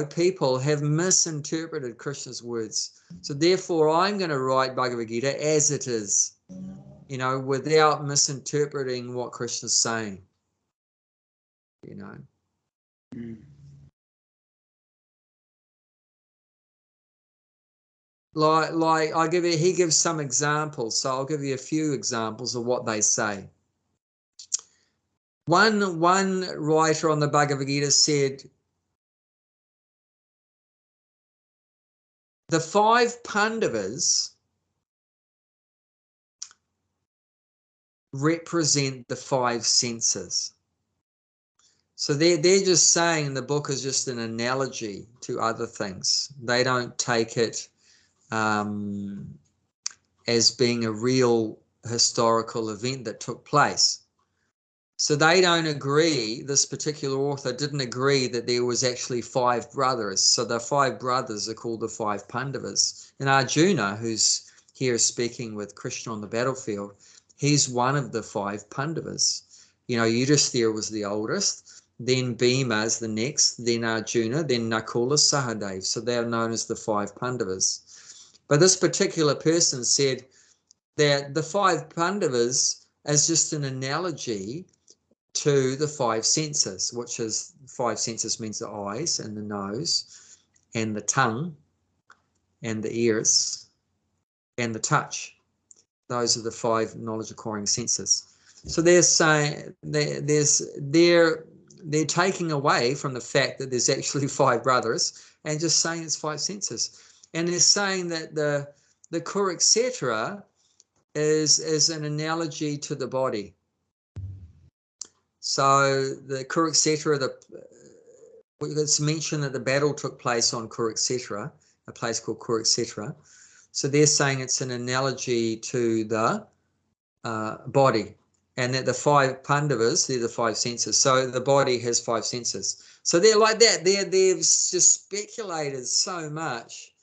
people have misinterpreted Krishna's words. So therefore, I'm going to write Bhagavad Gita as it is, without misinterpreting what Krishna's saying, Like he gives some examples, so I'll give you a few examples of what they say. One writer on the Bhagavad Gita said, the 5 Pandavas represent the 5 senses. So they're just saying the book is just an analogy to other things. They don't take it as being a real historical event that took place. So they don't agree, this particular author didn't agree that there was actually 5 brothers. So the 5 brothers are called the 5 Pandavas. And Arjuna, who's here speaking with Krishna on the battlefield, he's one of the 5 Pandavas. Yudhisthira was the oldest, then Bhima is the next, then Arjuna, then Nakula, Sahadev. So they are known as the 5 Pandavas. But this particular person said that the 5 Pandavas is just an analogy to the five senses, which is five senses means the eyes and the nose and the tongue and the ears and the touch. Those are the five knowledge acquiring senses. So they're saying they're taking away from the fact that there's actually five brothers and just saying it's five senses. And they're saying that the kur, etc., is an analogy to the body. So the kur, etc., it's mentioned that the battle took place on kur, etc., a place called kur, etc. So they're saying it's an analogy to the body, and that the five Pandavas, they're the five senses. So the body has five senses. So they're like that. They've just speculated so much,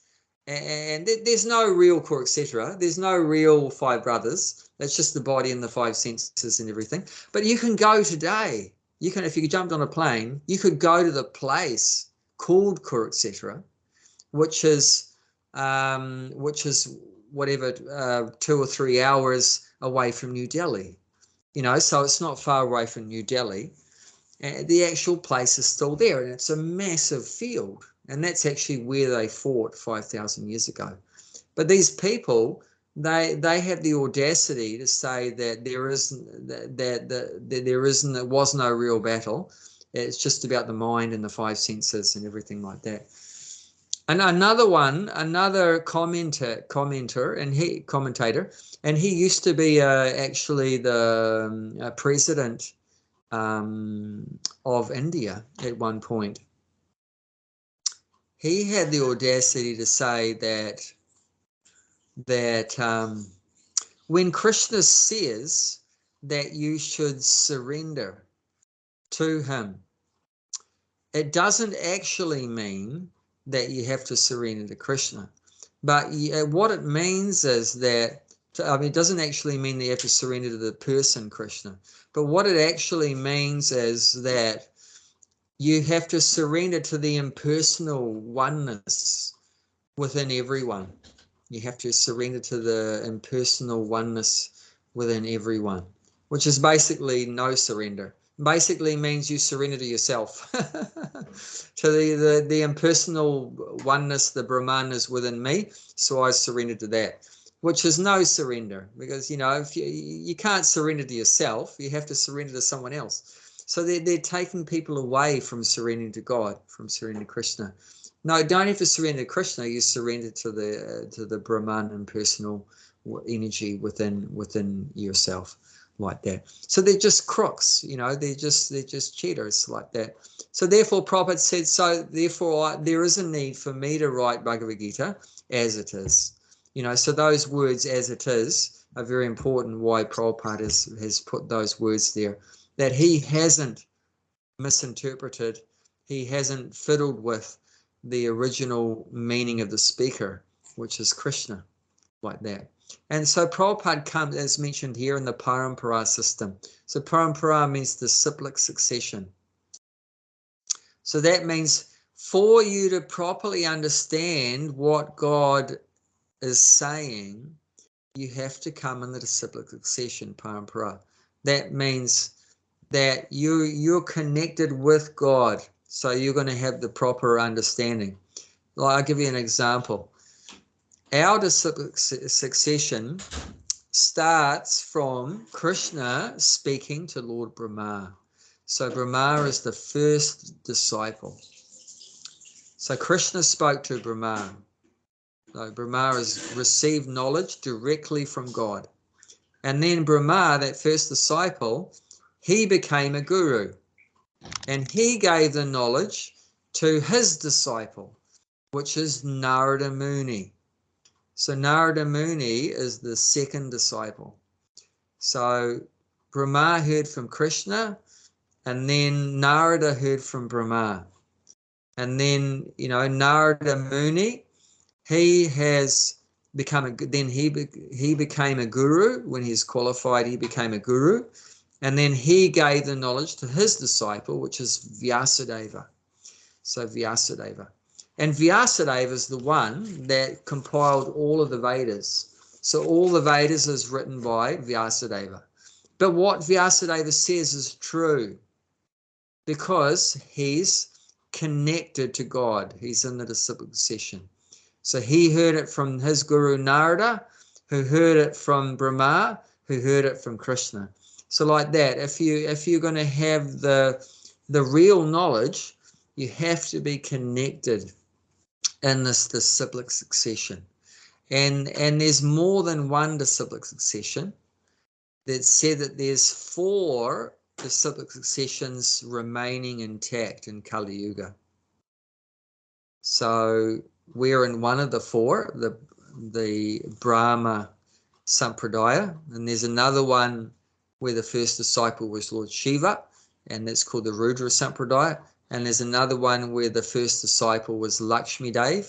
and there's no real kur, etc. There's no real five brothers. It's just the body and the five senses and everything. But you can go today. You can, if you jumped on a plane, you could go to the place called kur, etc., which is whatever 2 or 3 hours away from New Delhi, so it's not far away from New Delhi. The actual place is still there, and it's a massive field, and that's actually where they fought 5,000 years ago. But these people, they have the audacity to say that there was no real battle. It's just about the mind and the five senses and everything like that. And another commentator, and he used to be actually the president of India at one point. He had the audacity to say that when Krishna says that you should surrender to him, it doesn't actually mean that you have to surrender to Krishna. But what it means is that, it doesn't actually mean that you have to surrender to the person Krishna. But what it actually means is that you have to surrender to the impersonal oneness within everyone. You have to surrender to the impersonal oneness within everyone, which is basically no surrender. Basically means you surrender to yourself, to the impersonal oneness, the Brahman is within me, so I surrender to that, which is no surrender, because if you can't surrender to yourself, you have to surrender to someone else. So they're taking people away from surrendering to God, from surrendering to Krishna. No, don't have to surrender to Krishna. You surrender to the Brahman impersonal energy within yourself. Like that. So they're just crooks, they're just cheaters like that. So therefore Prabhupada said, there is a need for me to write Bhagavad Gita as it is. So those words as it is are very important, why Prabhupada has put those words there, that he hasn't misinterpreted, he hasn't fiddled with the original meaning of the speaker, which is Krishna, like that. And so Prabhupada comes, as mentioned here, in the parampara system. So parampara means disciplic succession. So that means for you to properly understand what God is saying, you have to come in the disciplic succession, parampara. That means that you're connected with God, so you're going to have the proper understanding. I'll give you an example. Our disciplic succession starts from Krishna speaking to Lord Brahma. So Brahma is the first disciple. So Krishna spoke to Brahma. So Brahma has received knowledge directly from God. And then Brahma, that first disciple, he became a guru. And he gave the knowledge to his disciple, which is Narada Muni. So Narada Muni is the second disciple. So Brahma heard from Krishna, and then Narada heard from Brahma. And then, Narada Muni, he has become he became a guru. When he's qualified, he became a guru. And then he gave the knowledge to his disciple, which is Vyasadeva. So Vyasadeva. And Vyasadeva is the one that compiled all of the Vedas. So all the Vedas is written by Vyasadeva. But what Vyasadeva says is true, because he's connected to God. He's in the disciplic succession. So he heard it from his guru Narada, who heard it from Brahma, who heard it from Krishna. So like that, if you're going to have the real knowledge, you have to be connected in this disciplic succession. And there's more than one disciplic succession. That said that there's 4 disciplic successions remaining intact in Kali Yuga. So we're in one of the 4, the Brahma Sampradaya, and there's another one where the first disciple was Lord Shiva, and that's called the Rudra Sampradaya, and there's another one where the first disciple was Lakshmi Devi,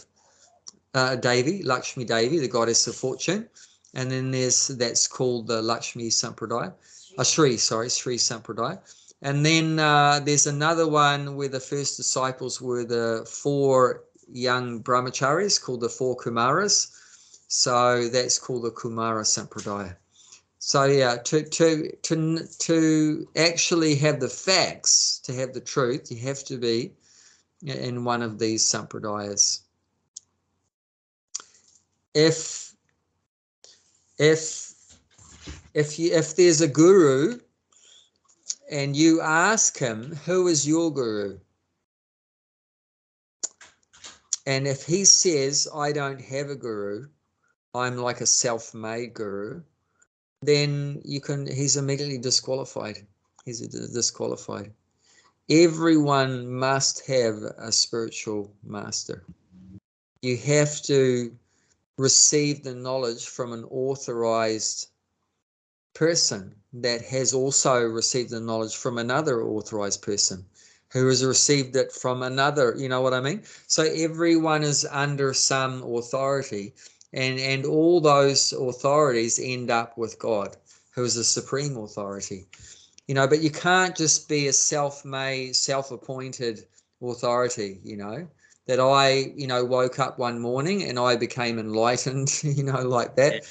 the goddess of fortune, and then that's called the Lakshmi Sampradaya, Sri Sampradaya. And then there's another one where the first disciples were the 4 young brahmacharis called the 4 Kumaras. So that's called the Kumara Sampradaya. So yeah, to actually have the facts, to have the truth, you have to be in one of these sampradayas. If there's a guru and you ask him, who is your guru? And if he says, I don't have a guru, I'm like a self-made guru, then he's immediately disqualified. He's disqualified. Everyone must have a spiritual master. You have to receive the knowledge from an authorized person that has also received the knowledge from another authorized person who has received it from another, you know what I mean? So everyone is under some authority, and all those authorities end up with God, who is the supreme authority. You know, but you can't just be a self-made, self-appointed authority, you know, that I, woke up one morning and I became enlightened, like that.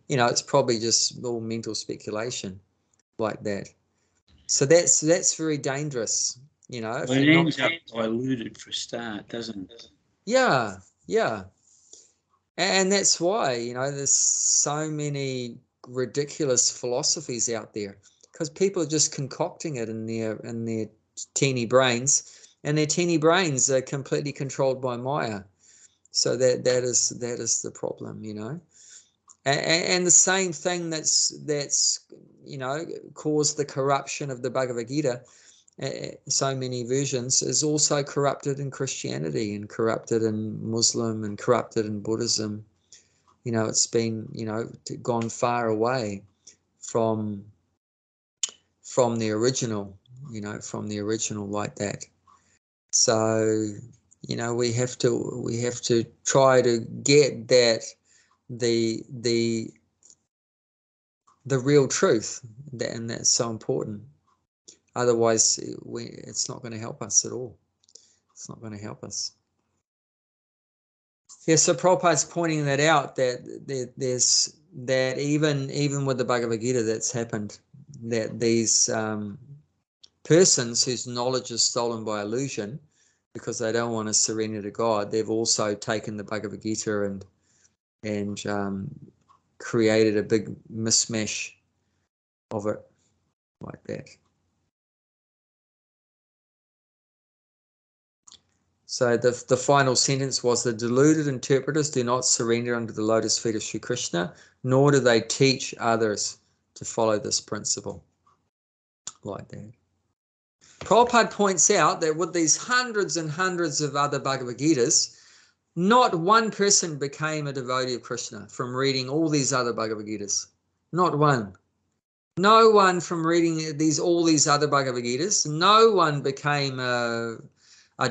It's probably just all mental speculation like that. So that's very dangerous, if Well, it you're ends up diluted for a start, doesn't it? Yeah. And that's why, there's so many ridiculous philosophies out there, because people are just concocting it in their teeny brains, and their teeny brains are completely controlled by Maya. So that is the problem, And the same thing that's caused the corruption of the Bhagavad Gita, so many versions, is also corrupted in Christianity and corrupted in Muslim and corrupted in Buddhism. It's been gone far away from the original, like that. So we have to try to get that the real truth, and that's so important. Otherwise, it's not going to help us at all. It's not going to help us. Yeah, so Prabhupada's pointing that out, that there's that even with the Bhagavad Gita, that's happened, that these persons whose knowledge is stolen by illusion, because they don't want to surrender to God, they've also taken the Bhagavad Gita and created a big mismatch of it like that. So the final sentence was, the deluded interpreters do not surrender under the lotus feet of Sri Krishna, nor do they teach others to follow this principle like that. Prabhupada points out that with these hundreds and hundreds of other Bhagavad Gitas, not one person became a devotee of Krishna from reading all these other Bhagavad Gitas. Not one. No one from reading all these other Bhagavad Gitas, no one became a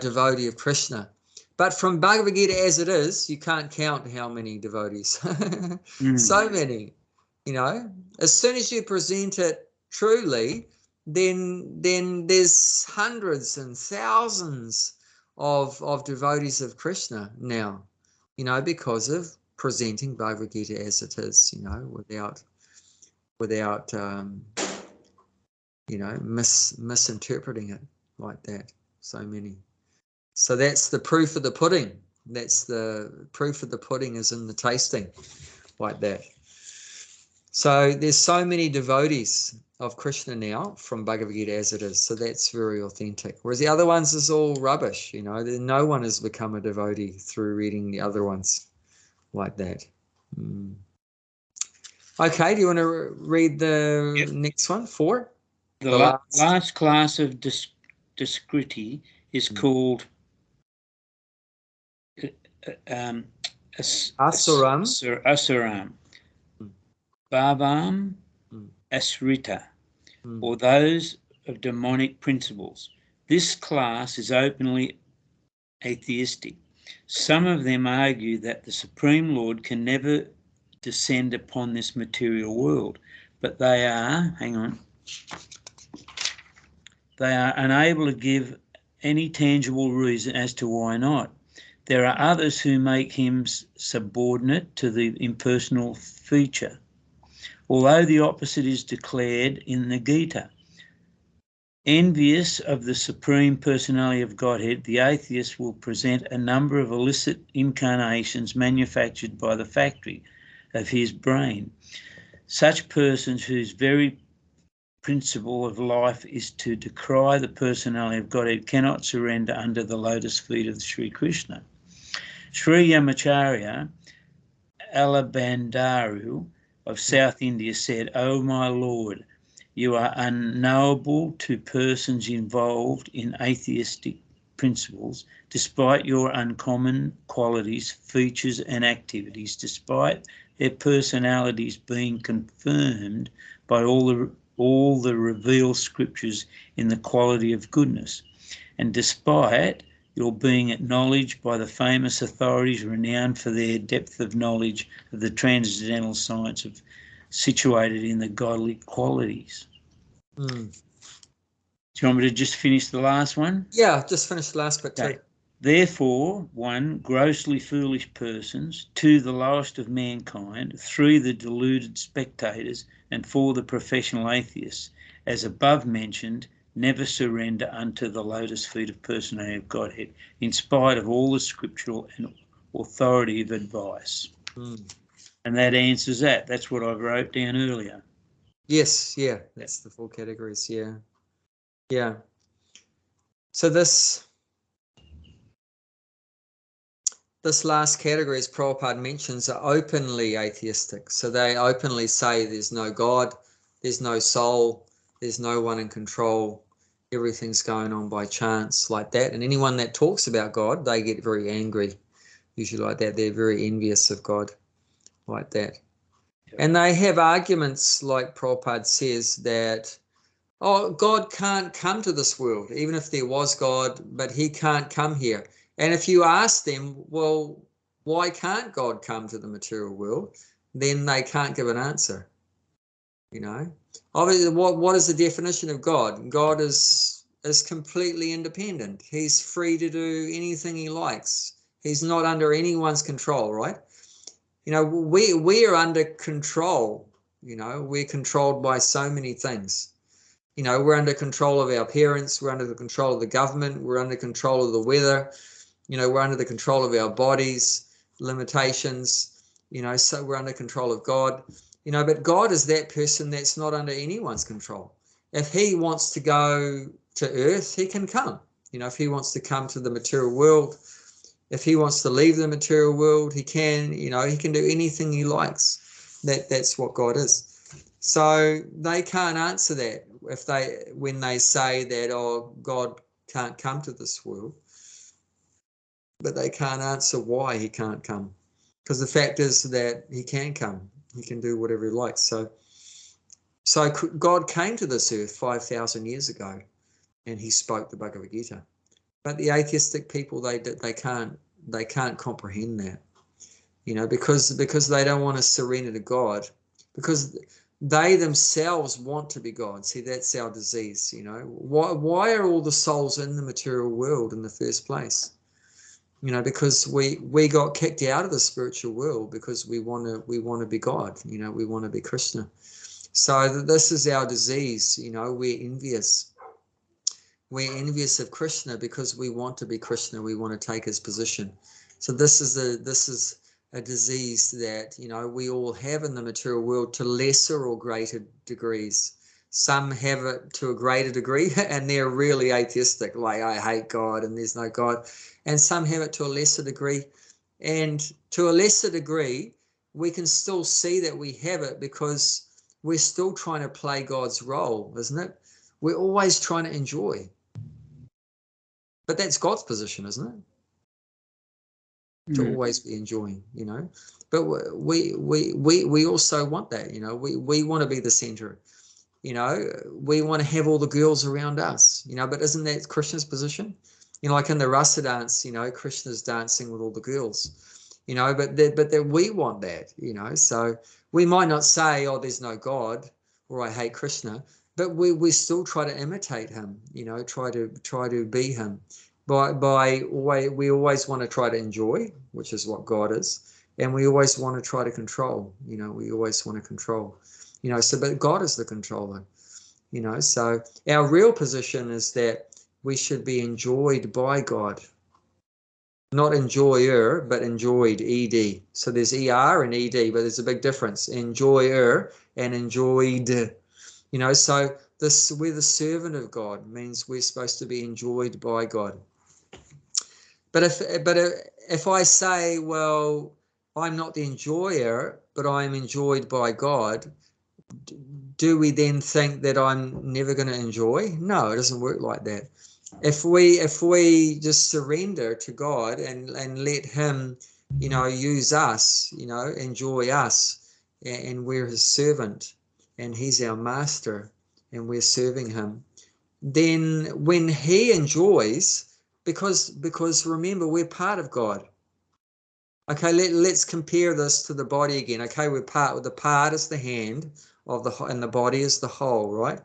devotee of Krishna. But from Bhagavad Gita as it is, you can't count how many devotees. So many. As soon as you present it truly, then there's hundreds and thousands of devotees of Krishna now, because of presenting Bhagavad Gita as it is, without misinterpreting it like that. So many. So that's the proof of the pudding. That's the proof of the pudding is in the tasting, like that. So there's so many devotees of Krishna now from Bhagavad Gita as it is. So that's very authentic. Whereas the other ones is all rubbish. No one has become a devotee through reading the other ones like that. Okay, do you want to read the next one? 4? The last class of diskriti is called Asuram, Bhavam, Asrita, or those of demonic principles. This class is openly atheistic. Some of them argue that the Supreme Lord can never descend upon this material world, but they are unable to give any tangible reason as to why not. There are others who make him subordinate to the impersonal feature, although the opposite is declared in the Gita. Envious of the Supreme Personality of Godhead, the atheist will present a number of illicit incarnations manufactured by the factory of his brain. Such persons whose very principle of life is to decry the personality of Godhead cannot surrender under the lotus feet of Sri Krishna. Sri Yamacharya Alabandaru of South India said, "O my Lord, you are unknowable to persons involved in atheistic principles, despite your uncommon qualities, features and activities, despite their personalities being confirmed by all the revealed scriptures in the quality of goodness, and despite your being acknowledged by the famous authorities renowned for their depth of knowledge of the transcendental science of situated in the godly qualities." Do you want me to just finish the last one? Yeah, just finish the last bit too. Therefore, 1, grossly foolish persons, 2, the lowest of mankind, 3, the deluded spectators, and 4, the professional atheists, as above mentioned, never surrender unto the lotus feet of personality of Godhead, in spite of all the scriptural and authoritative advice. And that answers that. That's what I wrote down earlier. Yes, yeah, that's the 4 categories, yeah. Yeah. So this last category, as Prabhupada mentions, are openly atheistic. So they openly say there's no God, there's no soul, there's no one in control, everything's going on by chance, like that. And anyone that talks about God, they get very angry, usually like that. They're very envious of God, like that. And they have arguments, like Prabhupada says, that, God can't come to this world, even if there was God, but he can't come here. And if you ask them, well, why can't God come to the material world? Then they can't give an answer. Obviously, what is the definition of God? God is completely independent. He's free to do anything he likes. He's not under anyone's control, right? We are under control. We're controlled by so many things. We're under control of our parents. We're under the control of the government. We're under control of the weather. We're under the control of our bodies, limitations, so we're under control of God. But God is that person that's not under anyone's control. If he wants to go to earth, he can come. If he wants to come to the material world, if he wants to leave the material world, he can. He can do anything he likes. That's what God is. So they can't answer that when they say that, God can't come to this world, but they can't answer why he can't come, because the fact is that he can come. He can do whatever he likes. So God came to this earth 5,000 years ago, and he spoke the Bhagavad Gita. But the atheistic people, they can't comprehend that, because they don't want to surrender to God, because they themselves want to be God. See, that's our disease. Why are all the souls in the material world in the first place? Because we got kicked out of the spiritual world because we want to be God. We want to be Krishna. So this is our disease. You know, we're envious. We're envious of Krishna because we want to be Krishna. We want to take his position. So this is a disease that, you know, we all have in the material world to lesser or greater degrees. Some have it to a greater degree and they're really atheistic, like I hate God and there's no God. And some have it to a lesser degree. And to a lesser degree, we can still see that we have it because we're still trying to play God's role, isn't it? We're always trying to enjoy. But that's God's position, isn't it? To always be enjoying, you know. But we also want that, you know. We want to be the center, you know. We want to have all the girls around us, you know. But isn't that Krishna's position? You know, like in the rasa dance, you know, Krishna's dancing with all the girls, you know. But we want that, you know. So we might not say, oh, there's no God, or I hate Krishna, but we still try to imitate him, you know, try to be him. We always want to try to enjoy, which is what God is, and we always want to try to control, you know. We always want to control, you know. So but God is the controller, you know. So our real position is that we should be enjoyed by God, not enjoyer, but enjoyed, ed. So there's er and ed, but there's a big difference. Enjoyer and enjoyed, you know. So this, we're the servant of God, means we're supposed to be enjoyed by God. But if I say, well, I'm not the enjoyer, but I'm enjoyed by God, do we then think that I'm never going to enjoy? No, it doesn't work like that. If we just surrender to God and let him, you know, use us, you know, enjoy us, and we're his servant and he's our master and we're serving him, then when he enjoys, because remember, we're part of God. Okay, let's compare this to the body again. Okay, we're part, the part is the hand of the, and the body is the whole, right?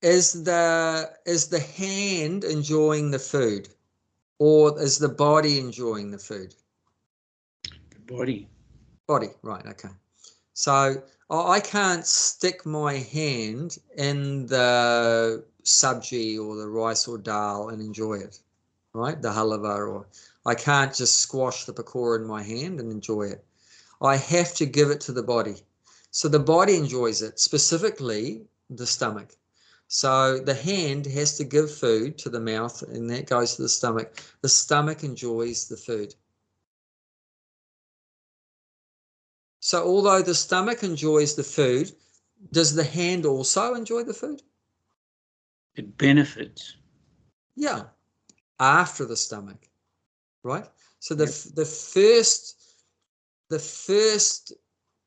Is the hand enjoying the food, or is the body enjoying the food? The body. Body, right? Okay. So I can't stick my hand in the sabji or the rice or dal and enjoy it, right? The halava, or I can't just squash the pakora in my hand and enjoy it. I have to give it to the body. So the body enjoys it, specifically the stomach. So the hand has to give food to the mouth and that goes to the stomach. The stomach enjoys the food. So although the stomach enjoys the food, does the hand also enjoy the food? It benefits. Yeah, after the stomach, right? So Yep. the first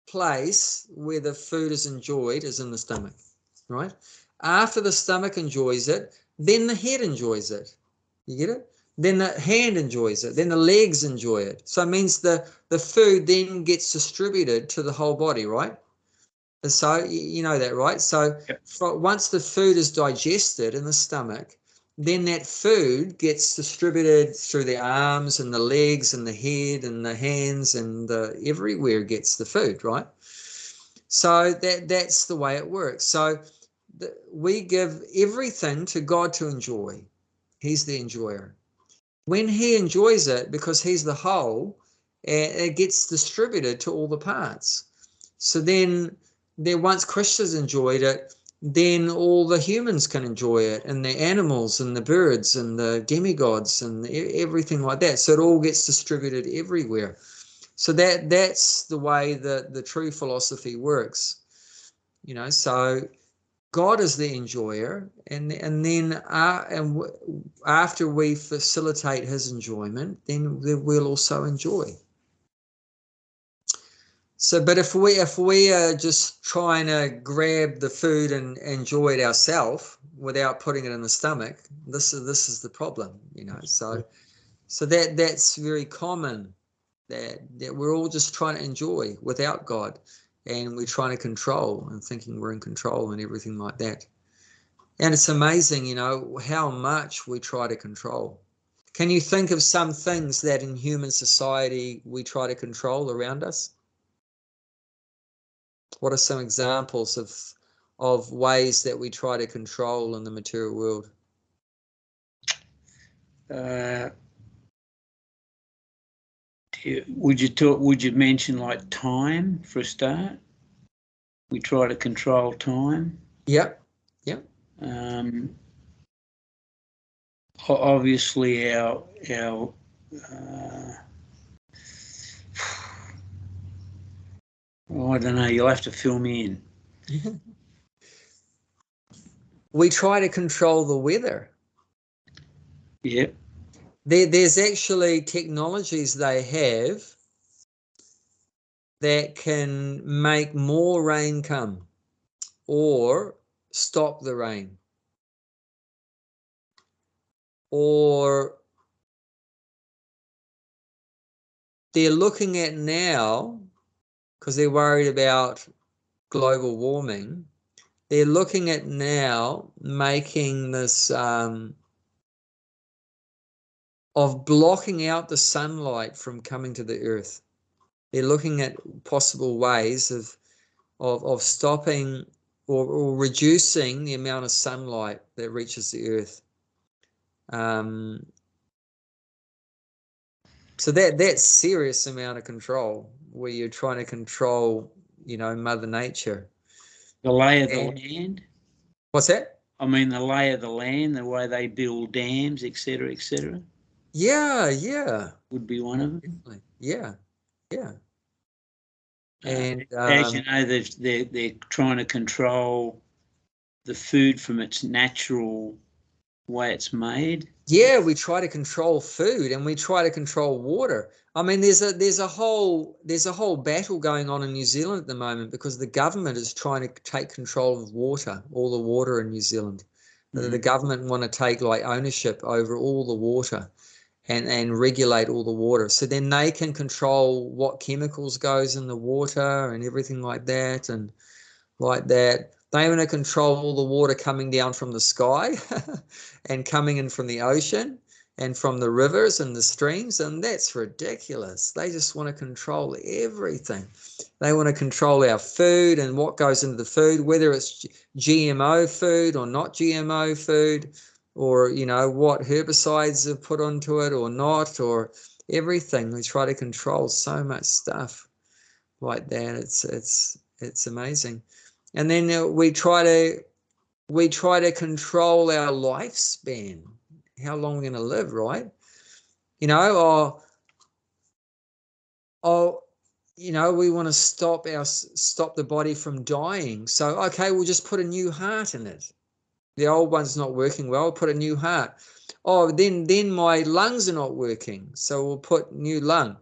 place where the food is enjoyed is in the stomach, right? After the stomach enjoys it, then the head enjoys it. You get it? Then the hand enjoys it. Then the legs enjoy it. So it means the food then gets distributed to the whole body, right? And so you know that, right? So Yep. once the food is digested in the stomach, then that food gets distributed through the arms and the legs and the head and the hands and everywhere gets the food, right? So that's the way it works. So we give everything to God to enjoy. He's the enjoyer. When he enjoys it, because he's the whole, it gets distributed to all the parts. So then once Krishna's enjoyed it, then all the humans can enjoy it, and the animals and the birds and the demigods and everything like that. So it all gets distributed everywhere. So that's the way that the true philosophy works, you know. So God is the enjoyer, and then after we facilitate his enjoyment, then we'll also enjoy. So, but if we are just trying to grab the food and enjoy it ourselves without putting it in the stomach, this is the problem, you know. So that's very common, that we're all just trying to enjoy without God, and we're trying to control and thinking we're in control and everything like that. And it's amazing, you know, how much we try to control. Can you think of some things that in human society we try to control around us? What are some examples of ways that we try to control in the material world? Would you mention like time for a start? We try to control time. Yep. Obviously our I don't know, you'll have to fill me in. We try to control the weather. Yep. There's actually technologies they have that can make more rain come or stop the rain. Or they're looking at now, because they're worried about global warming, they're looking at now making this of blocking out the sunlight from coming to the earth. They're looking at possible ways of stopping or reducing the amount of sunlight that reaches the earth. So that's serious amount of control, where you're trying to control, Mother Nature. The lay of the land. What's that? I mean, the lay of the land, the way they build dams, etc., etc. Yeah. Would be one of them. Definitely. Yeah. And as you know, they're trying to control the food from its natural way it's made. Yeah, we try to control food and we try to control water. I mean, there's a whole battle going on in New Zealand at the moment because the government is trying to take control of water, all the water in New Zealand. Mm-hmm. The government want to take like ownership over all the water and regulate all the water. So then they can control what chemicals goes in the water and everything like that and like that. They want to control all the water coming down from the sky and coming in from the ocean and from the rivers and the streams, and that's ridiculous. They just want to control everything. They want to control our food and what goes into the food, whether it's GMO food or not GMO food, or what herbicides are put onto it or not, or everything. We try to control so much stuff like that. It's amazing. And then we try to control our lifespan, how long we're going to live, right? We want to stop the body from dying. So, okay, we'll just put a new heart in it. The old one's not working well, put a new heart. Oh, then my lungs are not working, so we'll put new lung,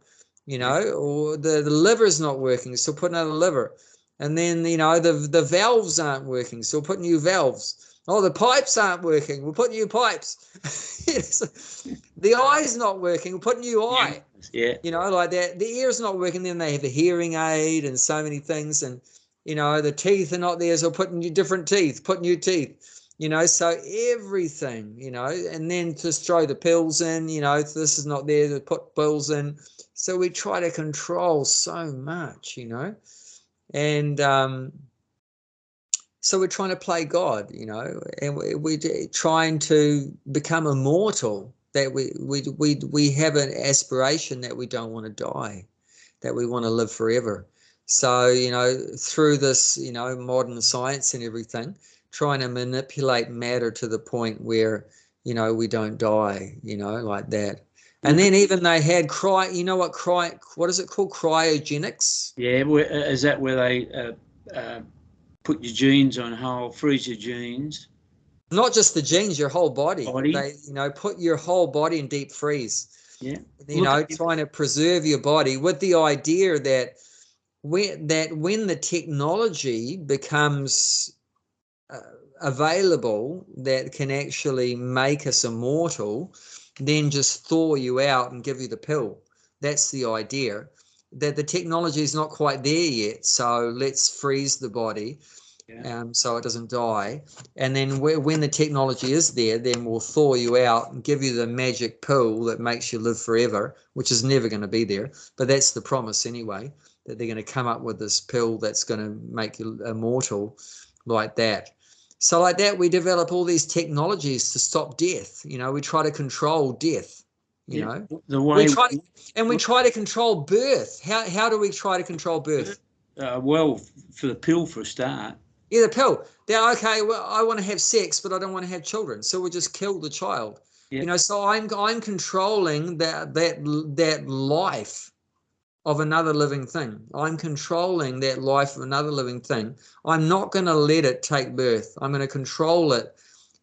or the liver's not working, so put another liver. And then, the valves aren't working, so we'll put new valves. Oh, the pipes aren't working, we'll put new pipes. The eye's not working, we'll put new eye. Yeah. Like that. The ear's not working, then they have a hearing aid and so many things. And, the teeth are not there, so we'll put different teeth, put new teeth. So everything, and then just throw the pills in, if this is not there, to put pills in. So we try to control so much, and so we're trying to play God, and we're trying to become immortal, that we have an aspiration that we don't want to die, that we want to live forever. So, through this, modern science and everything, trying to manipulate matter to the point where, we don't die, like that. And then even they had what is it called? Cryogenics? Yeah, is that where they put your genes on hold, freeze your genes? Not just the genes, your whole body. They, put your whole body in deep freeze. Yeah. Trying to preserve your body with the idea that when the technology becomes available that can actually make us immortal, then just thaw you out and give you the pill. That's the idea, that the technology is not quite there yet, so let's freeze the body. so it doesn't die. And then when the technology is there, then we'll thaw you out and give you the magic pill that makes you live forever, which is never going to be there. But that's the promise anyway, that they're going to come up with this pill that's going to make you immortal like that. So like that, we develop all these technologies to stop death. You know, we try to control death. You know, we try to control birth. How do we try to control birth? Well, for the pill for a start. Yeah, the pill. They're okay. Well, I want to have sex, but I don't want to have children, so we'll just kill the child. Yep. You know, so I'm controlling that life of another living thing. I'm controlling that life of another living thing. I'm not going to let it take birth. I'm going to control it.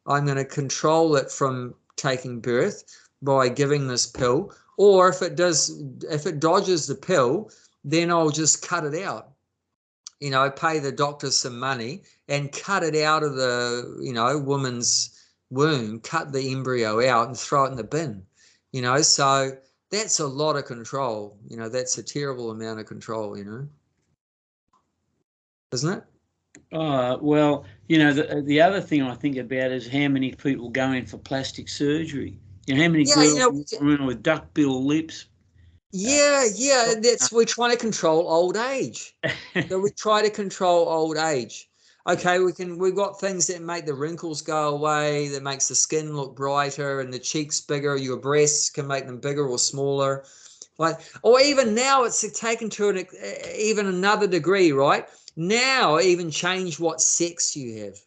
I'm going to control it from taking birth by giving this pill. Or if it dodges the pill, then I'll just cut it out. You know, pay the doctor some money and cut it out of the, you know, woman's womb, cut the embryo out and throw it in the bin. You know, so that's a lot of control. You know, that's a terrible amount of control, you know, isn't it? Well, you know, the other thing I think about is how many people go in for plastic surgery. You know, how many girls around with duckbill lips. Yeah, we're trying to control old age. So we try to control old age. Okay, we've got things that make the wrinkles go away, that makes the skin look brighter and the cheeks bigger. Your breasts can make them bigger or smaller. Like, or even now it's taken to even another degree, right? Now even change what sex you have.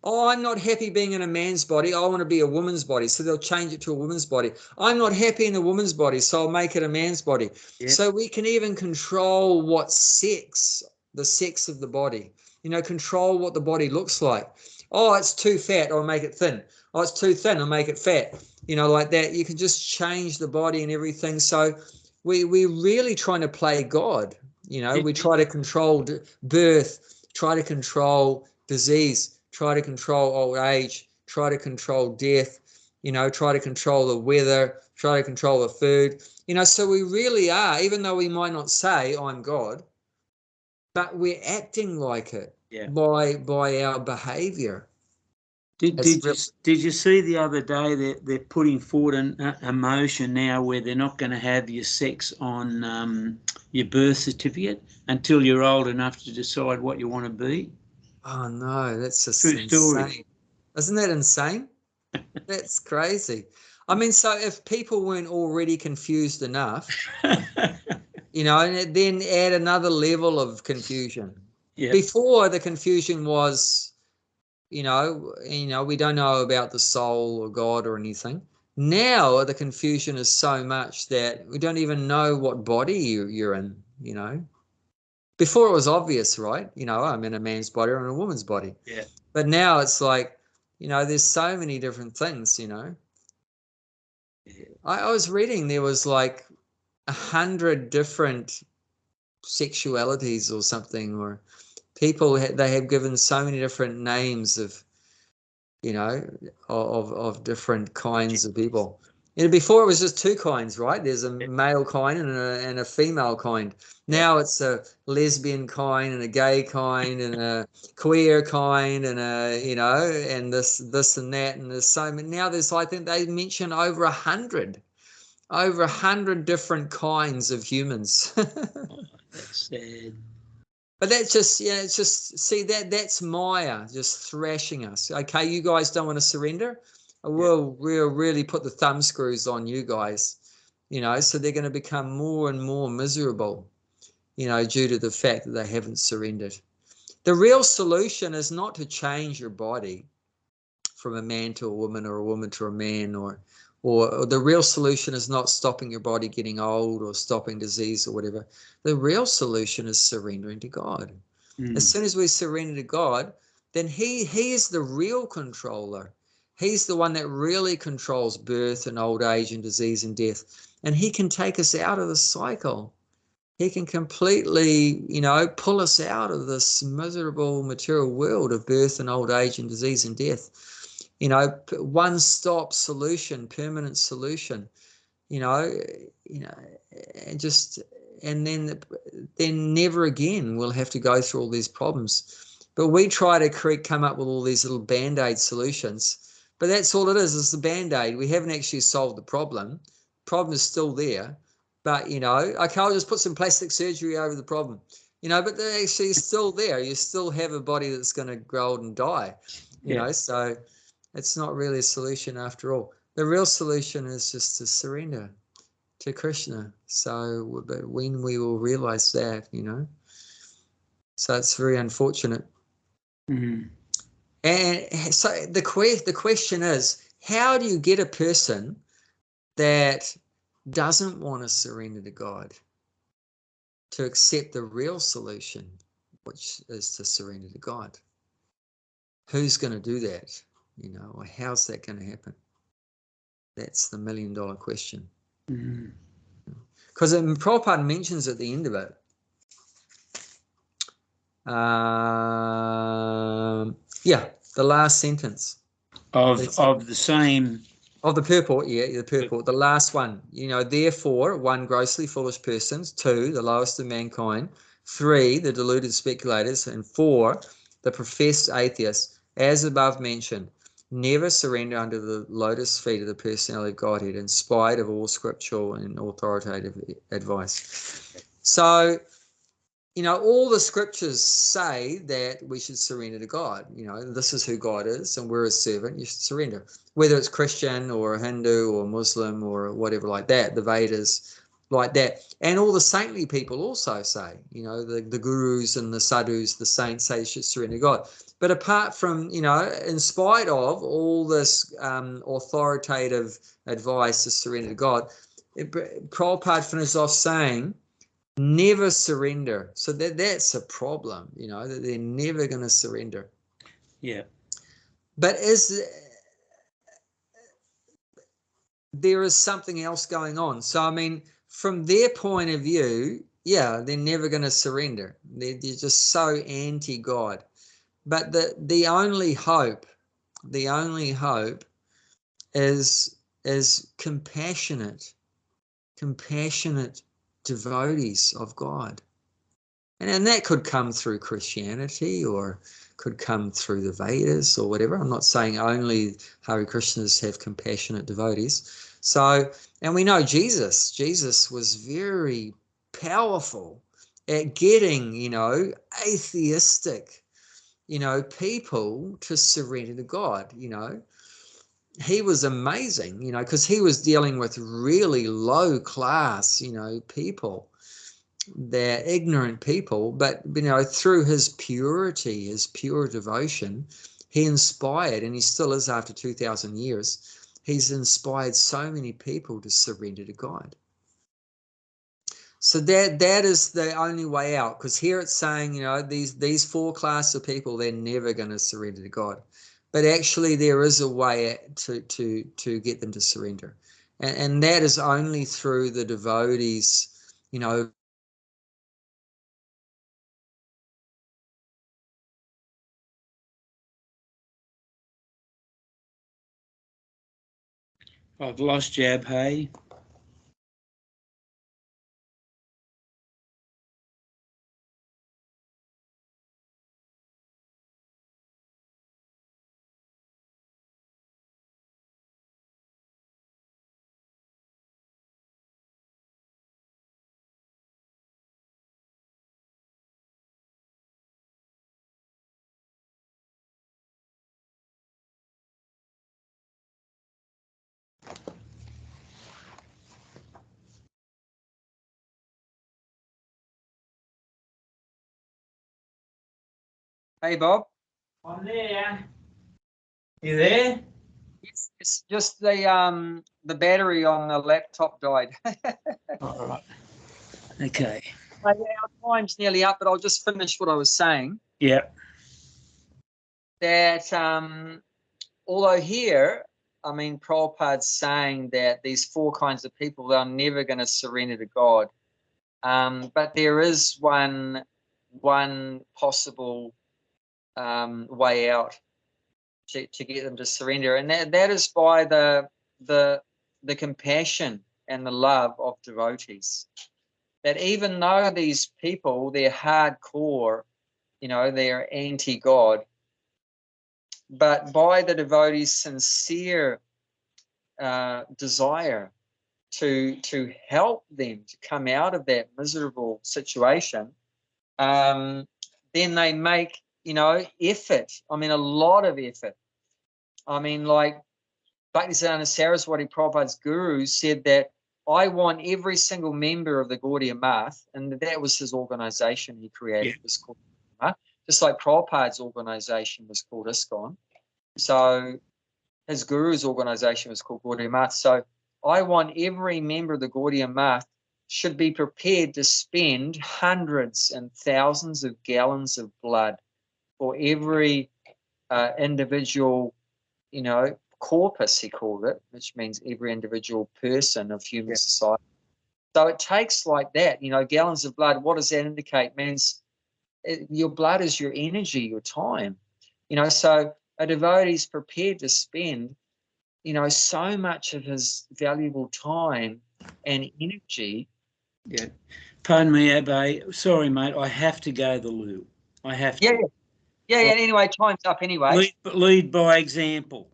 Oh, I'm not happy being in a man's body. I want to be a woman's body. So they'll change it to a woman's body. I'm not happy in a woman's body, so I'll make it a man's body. Yeah. So we can even control what sex, the sex of the body, you know, control what the body looks like. Oh, it's too fat, I'll make it thin. Oh, it's too thin, I'll make it fat. You know, like that. You can just change the body and everything. So we're really trying to play God. You know, we try to control birth, try to control disease, try to control old age, try to control death, you know, try to control the weather, try to control the food, you know. So we really are, even though we might not say I'm God, but we're acting like it by our behavior. Did you see the other day that they're putting forward a motion now where they're not going to have your sex on your birth certificate until you're old enough to decide what you want to be? Oh no, that's just true insane. Story. Isn't that insane? That's crazy. I mean, so if people weren't already confused enough, you know, and then add another level of confusion. Yep. Before, the confusion was, you know, we don't know about the soul or God or anything. Now the confusion is so much that we don't even know what body you're in, you know. Before it was obvious, right? You know, I'm in a man's body or in a woman's body. Yeah. But now it's like, you know, there's so many different things, you know. I was reading there was like 100 different sexualities or something, or people, they have given so many different names of, you know, of different kinds of people. And before it was just two kinds, right? There's a male kind and a female kind. Now it's a lesbian kind and a gay kind and a queer kind and a, you know, and this and that, and there's so many. Now there's, I think they mention over 100 different kinds of humans. That's sad. But that's just, yeah, it's just, see, that's Maya just thrashing us. Okay, you guys don't want to surrender? We'll really put the thumb screws on you guys, you know, so they're going to become more and more miserable, you know, due to the fact that they haven't surrendered. The real solution is not to change your body from a man to a woman or a woman to a man, or the real solution is not stopping your body getting old or stopping disease or whatever. The real solution is surrendering to God. As soon as we surrender to God, then he is the real controller. He's the one that really controls birth and old age and disease and death. And he can take us out of the cycle. He can completely, you know, pull us out of this miserable material world of birth and old age and disease and death. You know, one-stop solution, permanent solution, you know, and then never again we'll have to go through all these problems, But we try to come up with all these little band-aid solutions. But that's all it is the band-aid. We haven't actually solved the problem. Problem is still there. But, you know, okay, I'll just put some plastic surgery over the problem. You know, but they're actually still there. You still have a body that's going to grow old and die. You know, so it's not really a solution after all. The real solution is just to surrender to Krishna. So, but when we will realize that, you know, so it's very unfortunate. Mm. And so the question is, how do you get a person that doesn't want to surrender to God to accept the real solution, which is to surrender to God? Who's going to do that? You know, or how's that going to happen? That's the $1 million question. Because Prabhupada mentions at the end of it, the last sentence of the same of the purport, the purport, the last one. You know, therefore, 1, grossly foolish persons; 2, the lowest of mankind; 3, the deluded speculators; and 4, the professed atheists, as above mentioned, never surrender under the lotus feet of the personality of Godhead, in spite of all scriptural and authoritative advice. So, you know, all the scriptures say that we should surrender to God. You know, this is who God is, and we're his servant. You should surrender, whether it's Christian or Hindu or Muslim or whatever like that, the Vedas, like that. And all the saintly people also say, you know, the gurus and the sadhus, the saints say you should surrender to God. But apart from, you know, in spite of all this authoritative advice to surrender to God, Prabhupada finishes off saying, never surrender. So that's a problem, you know, that they're never going to surrender. Yeah. But there is something else going on. So, I mean, from their point of view, yeah, they're never going to surrender. They're just so anti-God. But the only hope is compassionate devotees of God. And that could come through Christianity or could come through the Vedas or whatever. I'm not saying only Hare Krishnas have compassionate devotees. So, and we know Jesus was very powerful at getting, you know, atheistic, you know, people to surrender to God, you know. He was amazing, you know, because he was dealing with really low class, you know, people. They're ignorant people, but, you know, through his purity, his pure devotion, he inspired, and he still is after 2,000 years, he's inspired so many people to surrender to God. So that is the only way out, because here it's saying, you know, these 4 classes of people, they're never going to surrender to God. But actually there is a way to get them to surrender. And that is only through the devotees, you know, I've lost Jab, hey. Hey, Bob. I'm there. You there? It's just the battery on the laptop died. All right. Okay. Our time's nearly up, but I'll just finish what I was saying. Yeah. That although here, I mean, Prabhupada's saying that these 4 kinds of people, they're never going to surrender to God. But there is one possible way out to get them to surrender, and that is by the compassion and the love of devotees. That even though these people, they're hardcore you know, they're anti-God. But by the devotee's sincere desire to help them to come out of that miserable situation, then they make, you know, effort. I mean, a lot of effort. I mean, like Bhaktisiddhanta Saraswati Prabhupada's guru said that I want every single member of the Gaudiya Math, and that was his organization he created, was called Math, just like Prabhupada's organization was called ISKCON. So his guru's organization was called Gaudiya Math. So I want every member of the Gaudiya Math should be prepared to spend hundreds and thousands of gallons of blood for every individual, you know, corpus, he called it, which means every individual person of human society. So it takes like that, you know, gallons of blood. What does that indicate? It means your blood is your energy, your time, you know. So a devotee is prepared to spend, you know, so much of his valuable time and energy. Yeah. Pardon me, Abbe. Sorry, mate. I have to go to the loo. I have to. Yeah. Anyway, time's up anyway. Lead by example.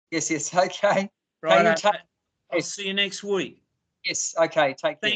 Yes. Okay. Right. Hey, I'll see you next week. yes. Okay. Take care. Thank